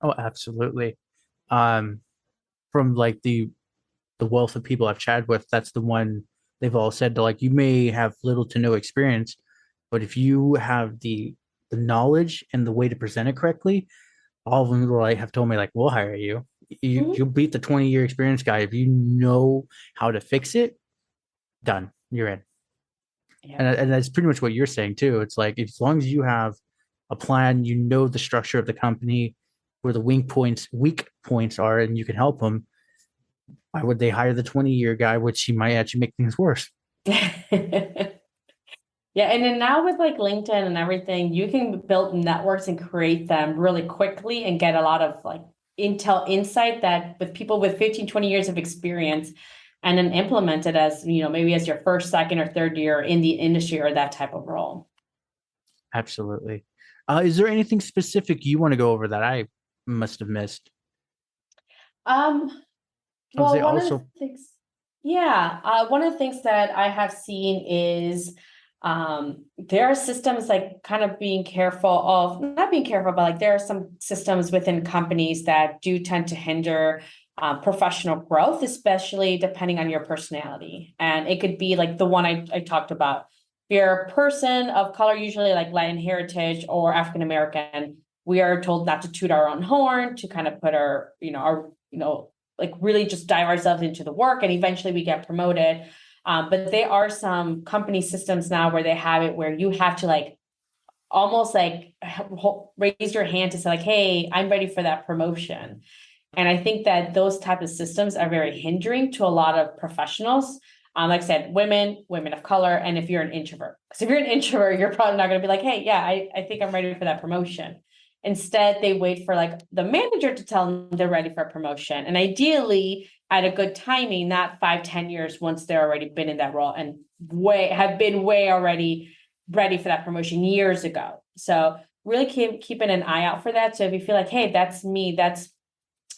oh, absolutely. From like the wealth of people I've chatted with, that's the one they've all said to, like, you may have little to no experience, but if you have the knowledge and the way to present it correctly, all of them like have told me, like, we'll hire you. You'll beat the 20-year experience guy if you know how to fix it. Done. You're in. Yeah. And that's pretty much what you're saying too. It's like, as long as you have a plan, you know the structure of the company, where the weak points are, and you can help them. Why would they hire the 20-year guy, which he might actually make things worse? Yeah, and then now with like LinkedIn and everything, you can build networks and create them really quickly and get a lot of like insight that with people with 15-20 years of experience, and then implement it as, maybe as your first, second, or third year in the industry or that type of role. Absolutely. Is there anything specific you want to go over that I must have missed? Well, one of the things, one of the things that I have seen is there are systems like kind of not being careful, but like there are some systems within companies that do tend to hinder professional growth, especially depending on your personality. And it could be like the one I talked about. If you're a person of color, usually like Latin heritage or African American, we are told not to toot our own horn, to kind of put our like really just dive ourselves into the work, and eventually we get promoted. But there are some company systems now where they have it where you have to like almost like raise your hand to say like, hey, I'm ready for that promotion. And I think that those type of systems are very hindering to a lot of professionals. Like I said, women of color, and if you're an introvert. Because if you're an introvert, you're probably not going to be like, hey, yeah, I think I'm ready for that promotion. Instead, they wait for like the manager to tell them they're ready for a promotion. And ideally at a good timing, not 5-10 years once they're already been in that role and have been way already ready for that promotion years ago. So really keeping an eye out for that. So if you feel like, hey, that's me, that's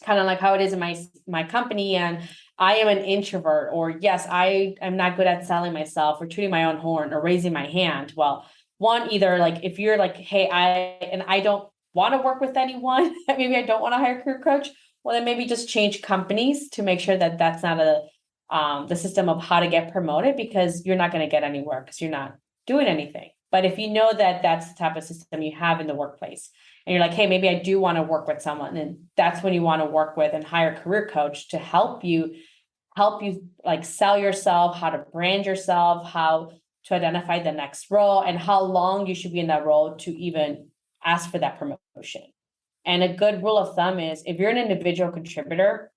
kind of like how it is in my company, and I am an introvert, or yes, I am not good at selling myself or tooting my own horn or raising my hand. Well, one, either like if you're like, hey, I don't want to work with anyone, maybe I don't want to hire a career coach, well, then maybe just change companies to make sure that that's not the system of how to get promoted, because you're not going to get anywhere because you're not doing anything. But if you know that that's the type of system you have in the workplace, and you're like, hey, maybe I do want to work with someone, and that's when you want to work with and hire a career coach to help you like sell yourself, how to brand yourself, how to identify the next role, and how long you should be in that role to even ask for that promotion. And a good rule of thumb is, if you're an individual contributor,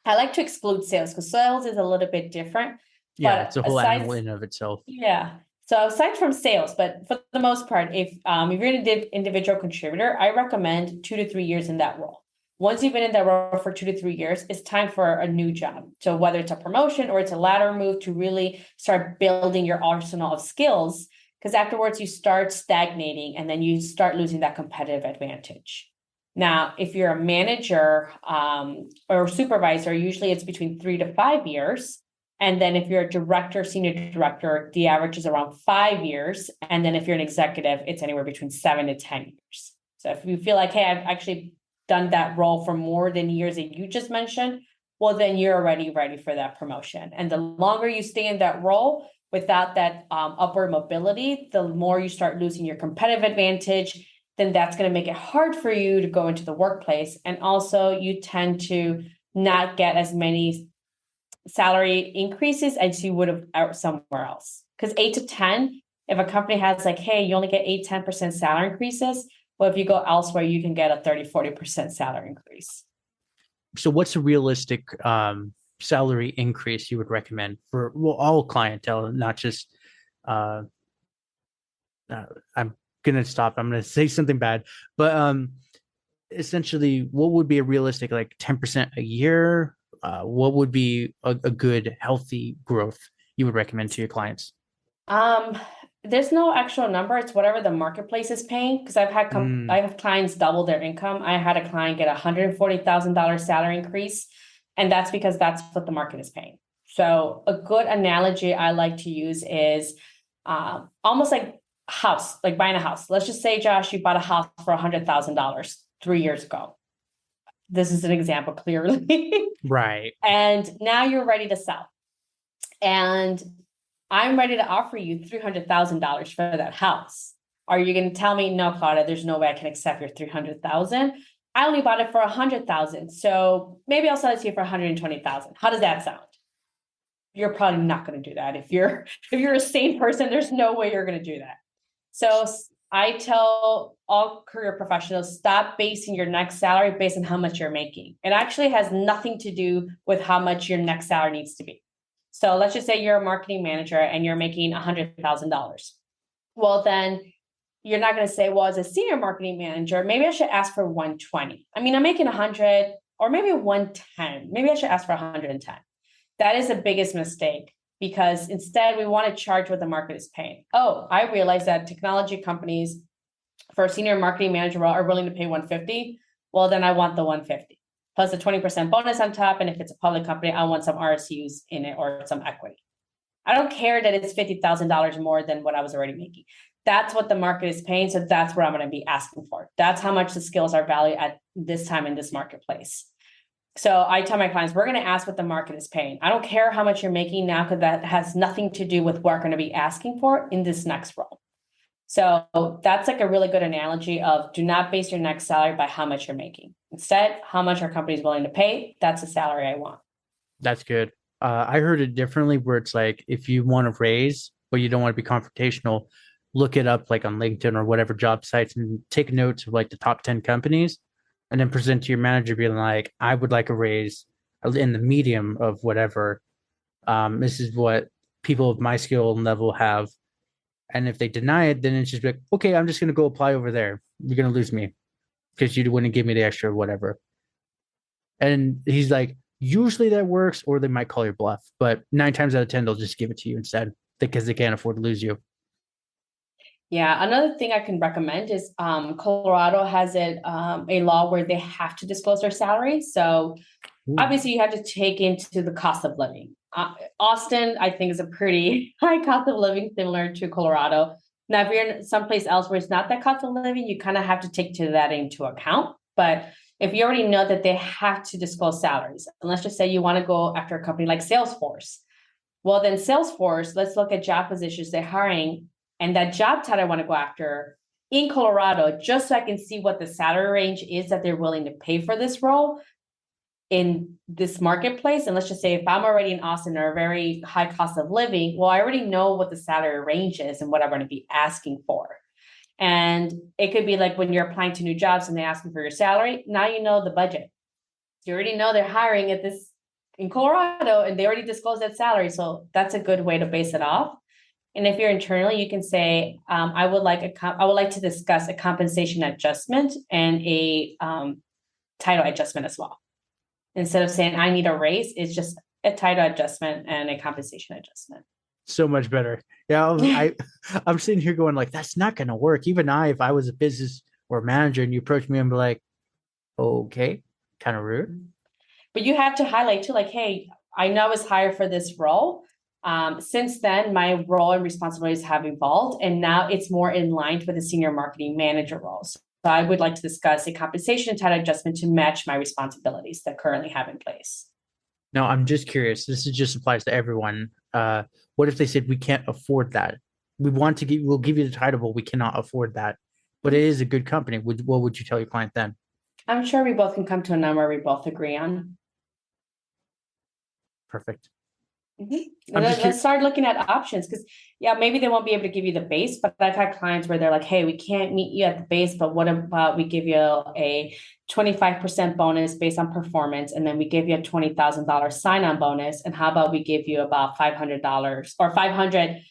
I like to exclude sales because sales is a little bit different. Yeah, but it's a whole animal in and of itself. Yeah. So aside from sales, but for the most part, if you're an individual contributor, I recommend 2 to 3 years in that role. Once you've been in that role for 2 to 3 years, it's time for a new job. So whether it's a promotion or it's a lateral move, to really start building your arsenal of skills, because afterwards you start stagnating and then you start losing that competitive advantage. Now, if you're a manager or supervisor, usually it's between 3 to 5 years. And then if you're a director, senior director, the average is around 5 years. And then if you're an executive, it's anywhere between 7 to 10 years. So if you feel like, hey, I've actually done that role for more than years that you just mentioned, well, then you're already ready for that promotion. And the longer you stay in that role without that upward mobility, the more you start losing your competitive advantage. Then that's going to make it hard for you to go into the workplace. And also you tend to not get as many salary increases as you would have out somewhere else. Because 8 to 10, if a company has like, hey, you only get 8-10% salary increases, well, if you go elsewhere, you can get a 30-40% salary increase. So what's a realistic salary increase you would recommend for all clientele, not just I'm gonna stop. I'm gonna say something bad, but essentially, what would be a realistic, like 10% a year? What would be a good healthy growth you would recommend to your clients? There's no actual number. It's whatever the marketplace is paying. Because I have clients double their income. I had a client get $140,000 salary increase, and that's because that's what the market is paying. So a good analogy I like to use is almost like a house, like buying a house. Let's just say, Josh, you bought a house for $100,000 3 years ago. This is an example, clearly. Right. And now you're ready to sell. And I'm ready to offer you $300,000 for that house. Are you going to tell me, no, Claudia, there's no way I can accept your $300,000? I only bought it for $100,000. So maybe I'll sell it to you for $120,000. How does that sound? You're probably not going to do that. If you're a sane person, there's no way you're going to do that. So I tell all career professionals, stop basing your next salary based on how much you're making. It actually has nothing to do with how much your next salary needs to be. So let's just say you're a marketing manager and you're making $100,000. Well, then you're not going to say, well, as a senior marketing manager, maybe I should ask for 120. I mean, I'm making 100 or maybe 110. Maybe I should ask for 110. That is the biggest mistake, because instead we want to charge what the market is paying. Oh, I realize that technology companies for a senior marketing manager role are willing to pay 150. Well, then I want the 150 plus a 20% bonus on top. And if it's a public company, I want some RSUs in it or some equity. I don't care that it's $50,000 more than what I was already making. That's what the market is paying. So that's what I'm going to be asking for. That's how much the skills are valued at this time in this marketplace. So I tell my clients, we're going to ask what the market is paying. I don't care how much you're making now, because that has nothing to do with what we're going to be asking for in this next role. So that's like a really good analogy of, do not base your next salary by how much you're making. Instead, how much our company is willing to pay. That's the salary I want. That's good. I heard it differently, where it's like, if you want to raise, but you don't want to be confrontational, look it up like on LinkedIn or whatever job sites and take notes of like the top 10 companies, and then present to your manager being like, I would like a raise in the medium of whatever. This is what people of my skill level have. And if they deny it, then it's just like, okay, I'm just going to go apply over there. You're going to lose me because you wouldn't give me the extra whatever. And he's like, usually that works, or they might call your bluff, but 9 times out of 10, they'll just give it to you instead because they can't afford to lose you. Yeah, another thing I can recommend is Colorado has a law where they have to disclose their salary. So Ooh. obviously you have to take into the cost of living. Austin, I think, is a pretty high cost of living, similar to Colorado. Now, if you're in someplace else where it's not that cost of living, you kind of have to take that into account. But if you already know that they have to disclose salaries, and let's just say you want to go after a company like Salesforce, well, then Salesforce, let's look at job positions they're hiring and that job title I want to go after in Colorado, just so I can see what the salary range is that they're willing to pay for this role in this marketplace. And let's just say if I'm already in Austin or a very high cost of living, well, I already know what the salary range is and what I'm going to be asking for. And it could be like when you're applying to new jobs and they're asking for your salary, now you know the budget. You already know they're hiring at this in Colorado and they already disclosed that salary. So that's a good way to base it off. And if you're internally, you can say, I would like to discuss a compensation adjustment and a title adjustment as well. Instead of saying I need a raise, it's just a title adjustment and a compensation adjustment. So much better. Yeah, I'm sitting here going like, that's not going to work. Even if I was a business or manager and you approach me and be like, okay, kind of rude. But you have to highlight too, like, hey, I know I was hired for this role. Since then, my role and responsibilities have evolved, and now it's more in line with the senior marketing manager roles. So I would like to discuss a compensation title adjustment to match my responsibilities that currently have in place. Now, I'm just curious. This is just applies to everyone. What if they said we can't afford that? We'll give you the title, but we cannot afford that. But it is a good company. What would you tell your client then? I'm sure we both can come to a number we both agree on. Perfect. Mm-hmm. Let's start looking at options because, yeah, maybe they won't be able to give you the base, but I've had clients where they're like, hey, we can't meet you at the base, but what about we give you a 25% bonus based on performance, and then we give you a $20,000 sign-on bonus, and how about we give you about $500 or 500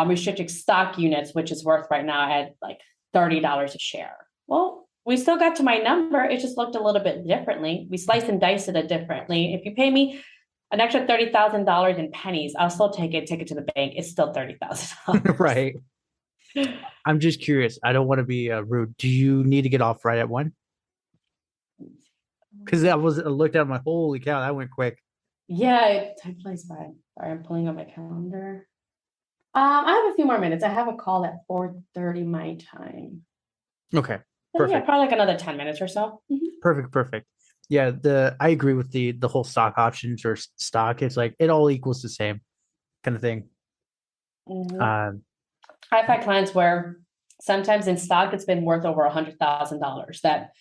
restricted stock units, which is worth right now at like $30 a share. Well, we still got to my number. It just looked a little bit differently. We sliced and diced it differently. If you pay me an extra $30,000 in pennies, I'll still take it to the bank. It's still $30,000. Right. I'm just curious. I don't want to be rude. Do you need to get off right at 1? Because I looked at my holy cow, that went quick. Yeah, time flies by. Sorry, I'm pulling up my calendar. I have a few more minutes. I have a call at 4:30 my time. Okay. So Perfect. yeah, probably like another 10 minutes or so. Mm-hmm. Perfect. Yeah, I agree with the whole stock options or stock. It's like it all equals the same kind of thing. Mm-hmm. I've had clients where sometimes in stock it's been worth over $100,000. That,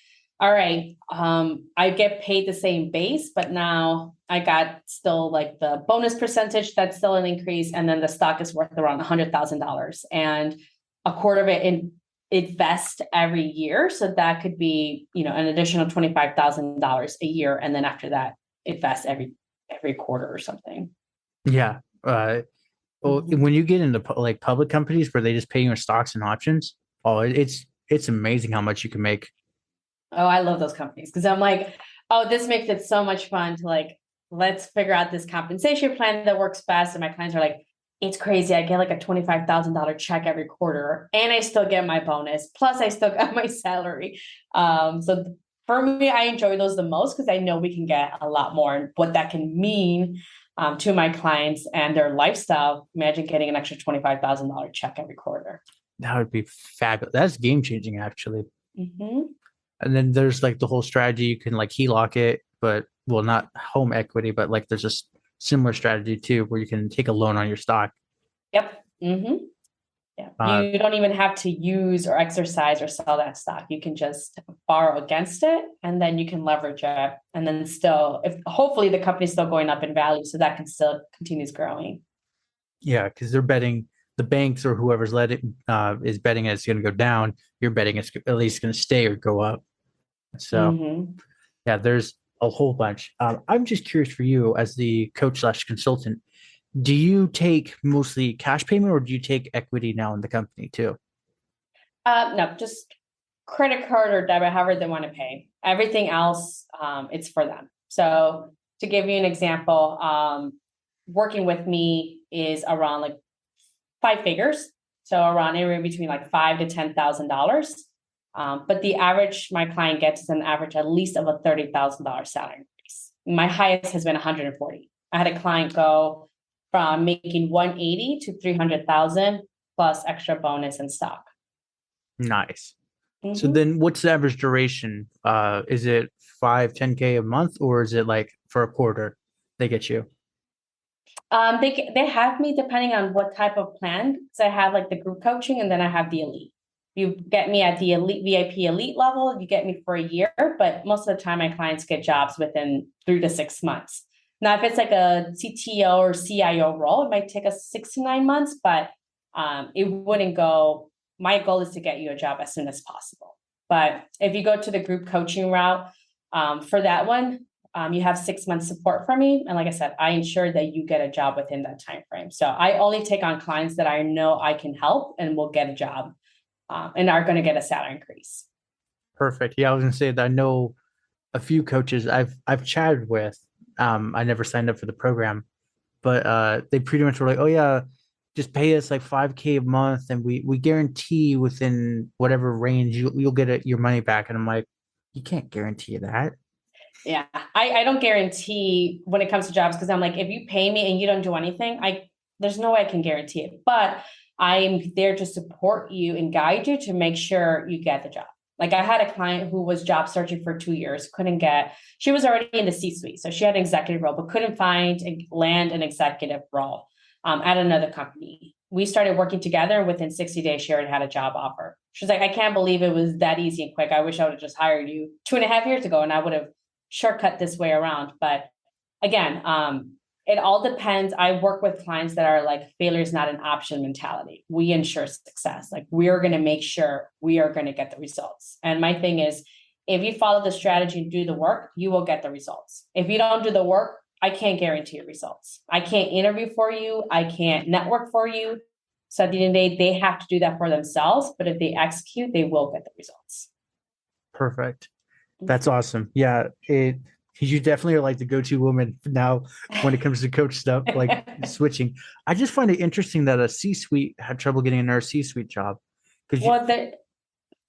all right, I get paid the same base, but now I got still like the bonus percentage that's still an increase, and then the stock is worth around $100,000, and a quarter of it invest every year. So that could be, an additional $25,000 a year, and then after that, invest every quarter or something. Yeah. Well, when you get into like public companies where they just pay you in stocks and options, it's amazing how much you can make. Oh, I love those companies because I'm like, oh, this makes it so much fun to like, let's figure out this compensation plan that works best. And my clients are like, it's crazy. I get like a $25,000 check every quarter and I still get my bonus. Plus I still got my salary. So for me, I enjoy those the most because I know we can get a lot more and what that can mean to my clients and their lifestyle. Imagine getting an extra $25,000 check every quarter. That would be fabulous. That's game changing, actually. Mm-hmm. And then there's like the whole strategy. You can like HELOC it, but well, not home equity, but like there's a similar strategy too, where you can take a loan on your stock. Yep. Mm-hmm. Yeah. You don't even have to use or exercise or sell that stock. You can just borrow against it and then you can leverage it. And then hopefully the company's still going up in value, so that can still continues growing. Yeah, because they're betting, the banks or whoever's led it is betting it's going to go down. You're betting it's at least going to stay or go up. So yeah, there's a whole bunch. I'm just curious for you as the coach / consultant, do you take mostly cash payment or do you take equity now in the company too? No, just credit card or debit, however they want to pay. Everything else, it's for them. So to give you an example, working with me is around like 5 figures. So around anywhere between like $5,000 to $10,000. But the average my client gets is an average at least of a $30,000 salary increase. My highest has been 140. I had a client go from making 180 to 300,000 plus extra bonus and stock. Nice. Mm-hmm. So then what's the average duration? Is it 5-10K a month, or is it like for a quarter they get you? They have me depending on what type of plan. So I have like the group coaching, and then I have the elite. You get me at the elite VIP elite level, you get me for a year, but most of the time my clients get jobs within 3 to 6 months. Now, if it's like a CTO or CIO role, it might take us 6 to 9 months, but it wouldn't go. My goal is to get you a job as soon as possible. But if you go to the group coaching route, for that one, you have 6 months support from me. And like I said, I ensure that you get a job within that time frame. So I only take on clients that I know I can help and will get a job and are going to get a salary increase. Perfect. Yeah, I was gonna say that I know a few coaches I've chatted with. I never signed up for the program, but they pretty much were like, "Oh yeah, just pay us like 5K a month, and we guarantee within whatever range you'll get your money back." And I'm like, "You can't guarantee that." Yeah, I don't guarantee when it comes to jobs, because I'm like, if you pay me and you don't do anything, there's no way I can guarantee it. But I'm there to support you and guide you to make sure you get the job. Like I had a client who was job searching for 2 years, she was already in the C-suite. So she had an executive role, but couldn't land an executive role at another company. We started working together, and within 60 days, she already had a job offer. She's like, I can't believe it was that easy and quick. I wish I would have just hired you 2.5 years ago, and I would have shortcut this way around. But again, it all depends. I work with clients that are like, failure is not an option mentality. We ensure success. Like we're going to make sure we are going to get the results. And my thing is, if you follow the strategy and do the work, you will get the results. If you don't do the work, I can't guarantee your results. I can't interview for you. I can't network for you. So at the end of the day, they have to do that for themselves. But if they execute, they will get the results. Perfect. That's awesome. Yeah, you definitely are like the go-to woman now when it comes to coach stuff, like switching. I just find it interesting that a C-suite had trouble getting another C-suite job. Well, they're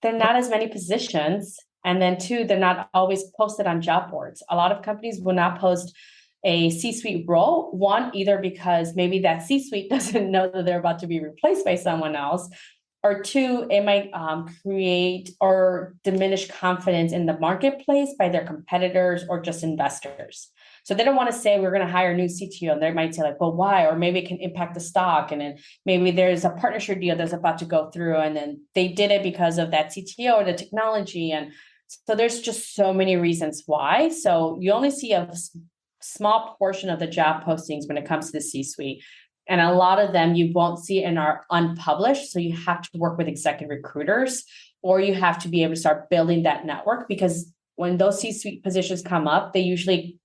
not as many positions. And then two, they're not always posted on job boards. A lot of companies will not post a C-suite role. One, either because maybe that C-suite doesn't know that they're about to be replaced by someone else. Or two, it might create or diminish confidence in the marketplace by their competitors or just investors. So they don't want to say we're going to hire a new CTO. And they might say like, well, why? Or maybe it can impact the stock. And then maybe there's a partnership deal that's about to go through. And then they did it because of that CTO or the technology. And so there's just so many reasons why. So you only see a small portion of the job postings when it comes to the C-suite. And a lot of them you won't see and are unpublished. So you have to work with executive recruiters, or you have to be able to start building that network, because when those C-suite positions come up, they usually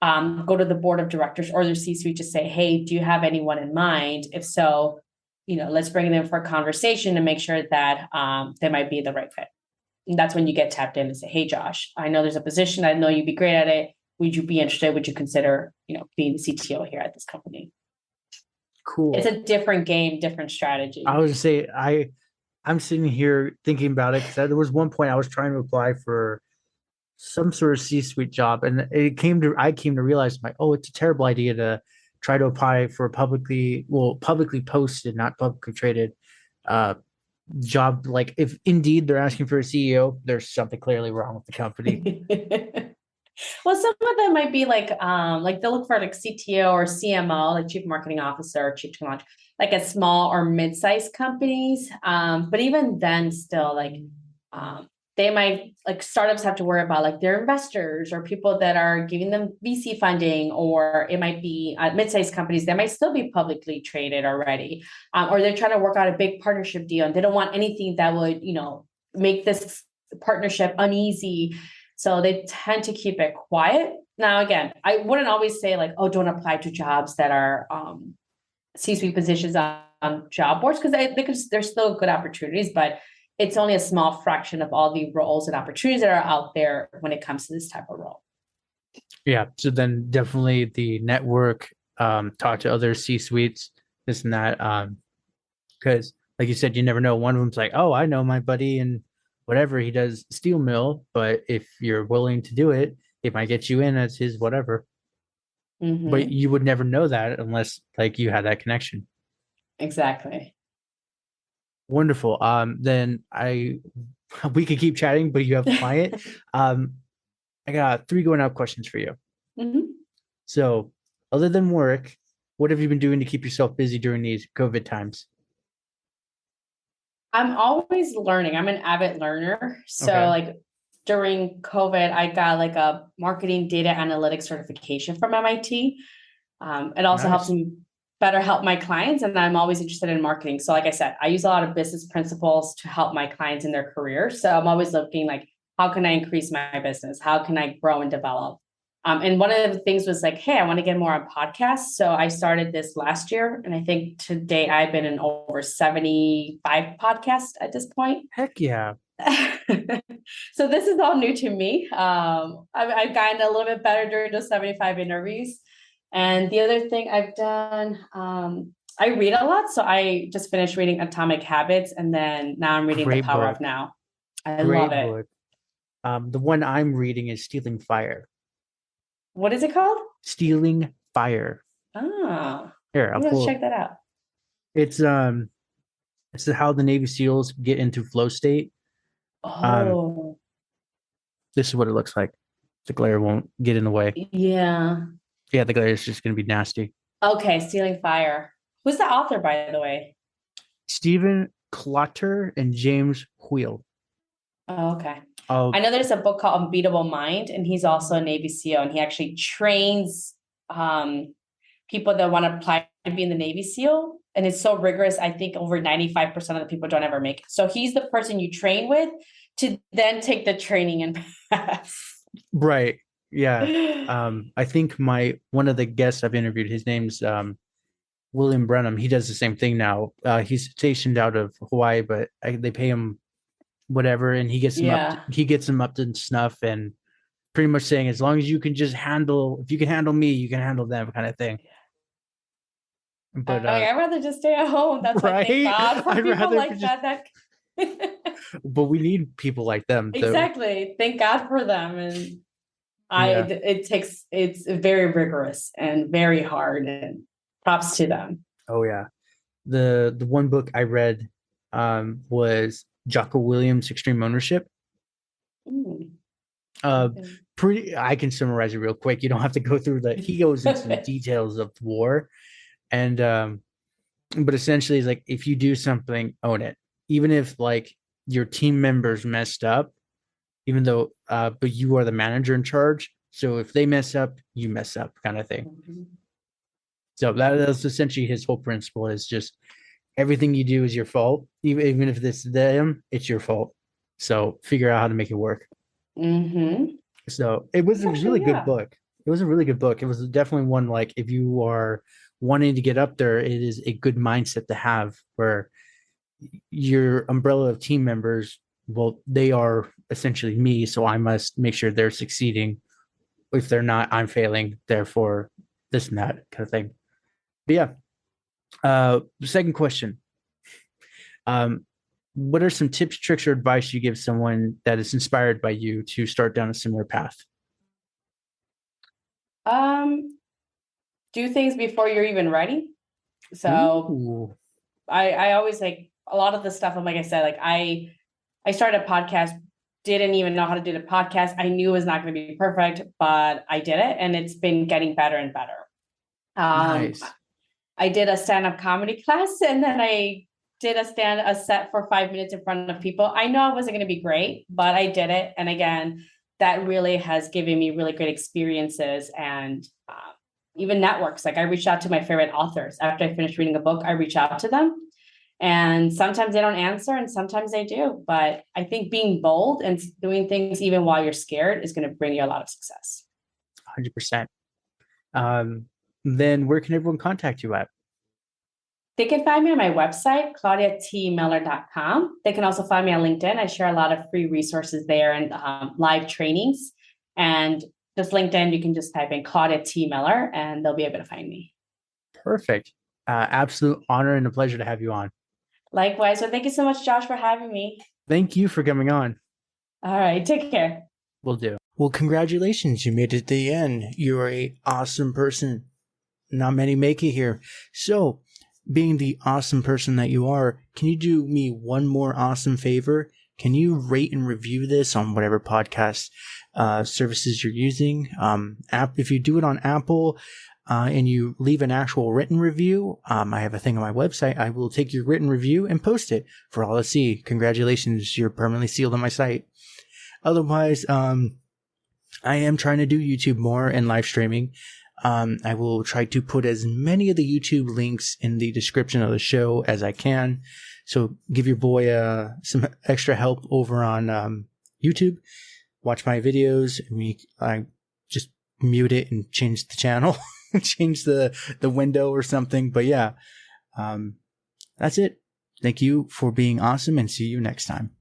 go to the board of directors or their C-suite to say, hey, do you have anyone in mind? If so, let's bring them for a conversation to make sure that they might be the right fit. And that's when you get tapped in and say, hey, Josh, I know there's a position. I know you'd be great at it. Would you be interested? Would you consider, being the CTO here at this company? Cool. It's a different game, different strategy. I was going to say, I'm sitting here thinking about it, because there was one point I was trying to apply for some sort of C-suite job, and I came to realize, it's a terrible idea to try to apply for a publicly posted, not publicly traded job. Like if indeed they're asking for a CEO, there's something clearly wrong with the company. Well, some of them might be like they'll look for like CTO or CMO, like chief marketing officer or chief technology, like at small or mid-sized companies. But even then still they might, like startups have to worry about like their investors or people that are giving them VC funding, or it might be mid-sized companies that might still be publicly traded already. Or they're trying to work out a big partnership deal and they don't want anything that would, make this partnership uneasy. So they tend to keep it quiet. Now, again, I wouldn't always say like, oh, don't apply to jobs that are C-suite positions on job boards, because there's still good opportunities, but it's only a small fraction of all the roles and opportunities that are out there when it comes to this type of role. Yeah. So then definitely the network, talk to other C-suites, this and that. because like you said, you never know. One of them's like, oh, I know my buddy and whatever, he does steel mill, but if you're willing to do it, it might get you in as his whatever. But Hmm. you would never know that unless like you had that connection. Exactly. Wonderful. Then I we could keep chatting, but you have a client. Um, I got three going out questions for you. Mhm. So, other than work, what have you been doing to keep yourself busy during these COVID times? I'm always learning. I'm an avid learner. So Okay, like during COVID, I got like a marketing data analytics certification from MIT. It also helps nice. me better help my clients. And I'm always interested in marketing. So like I said, I use a lot of business principles to help my clients in their career. So I'm always looking like, how can I increase my business? How can I grow and develop? And one of the things was like, hey, I want to get more on podcasts. So I started this last year. And I think today I've been in over 75 podcasts at this point. Heck yeah. So this is all new to me. I've gotten a little bit better during those 75 interviews. And the other thing I've done, I read a lot. So I just finished reading Atomic Habits, and then now I'm reading The Great Power book. of Now. I love Great it. book. The one I'm reading is Stealing Fire. What is it called? Stealing Fire. Ah, Here, I'll I'm gonna pull it. check that out. It's it's how the Navy SEALs get into flow state. Um, Oh, this is what it looks like. The glare won't get in the way. yeah. Yeah, the glare is just gonna be nasty. Okay, Stealing Fire. Who's the author, by the way? Stephen Clotter and James Wheel. Oh, okay. I Oh, know there's a book called Unbeatable Mind, and he's also a Navy SEAL, and he actually trains people that want to apply to be in the Navy SEAL. And it's so rigorous. I think over 95% of the people don't ever make it. So he's the person you train with to then take the training and pass. right. Yeah. I think my one of the guests I've interviewed, his name's William Brenham. He does the same thing now. He's stationed out of Hawaii, but they pay him whatever, and Yeah. he gets them up to snuff, and pretty much saying as long as you can just handle, if you can handle me, you can handle them, kind of thing. But I'd rather just stay at home. That's why thank right, God for I'd people rather like just. that. But we need people like them, though. Exactly. Thank God for them. And Yeah. it's very rigorous and very hard, and props to them. Oh yeah. The one book I read was Jocko Williams' Extreme Ownership. Mm, Uh, okay. pretty. I can summarize it real quick. You don't have to go through the. He goes into the details of the war, and but essentially, it's like if you do something, own it, even if like your team members messed up, even though but you are the manager in charge. So if they mess up, you mess up, kind of thing. Mhm. So that's essentially his whole principle is just everything you do is your fault. Even if it's them, it's your fault. So figure out how to make it work. Mhm. So it was It's a really actually, good yeah. book. It was a really good book. It was definitely one like if you are wanting to get up there, it is a good mindset to have where your umbrella of team members, well, they are essentially me. So I must make sure they're succeeding. If they're not, I'm failing. Therefore, this and that kind of thing. But yeah. Second question. Um, what are some tips, tricks, or advice you give someone that is inspired by you to start down a similar path? Um, do things before you're even ready. So Ooh, I always like a lot of the stuff. And like I said, like I started a podcast, didn't even know how to do the podcast. I knew it was not going to be perfect, but I did it, and it's been getting better and better. Um, nice. I did a stand-up comedy class, and then I did a set for 5 minutes in front of people. I know I wasn't going to be great, but I did it. And again, that really has given me really great experiences, and even networks. Like I reached out to my favorite authors after I finished reading a book. I reach out to them, and sometimes they don't answer, and sometimes they do. But I think being bold and doing things even while you're scared is going to bring you a lot of success. 100%. Um, then where can everyone contact you at? They can find me on my website, claudiatmiller.com. They can also find me on LinkedIn. I share a lot of free resources there and live trainings. And just LinkedIn, you can just type in Claudia T. Miller and they'll be able to find me. Perfect. Absolute honor and a pleasure to have you on. Likewise. Well, thank you so much, Josh, for having me. Thank you for coming on. All right. Take care. Will do. Well, congratulations. You made it to the end. You're a awesome person. Not many make it here. So, being the awesome person that you are, can you do me one more awesome favor? Can you rate and review this on whatever podcast services you're using? If you do it on Apple and you leave an actual written review, I have a thing on my website. I will take your written review and post it for all to see. Congratulations, you're permanently sealed on my site. Otherwise, I am trying to do YouTube more and live streaming. I will try to put as many of the YouTube links in the description of the show as I can. So give your boy some extra help over on YouTube. Watch my videos. I just mute it and change the channel, change the window or something. But yeah, that's it. Thank you for being awesome and see you next time.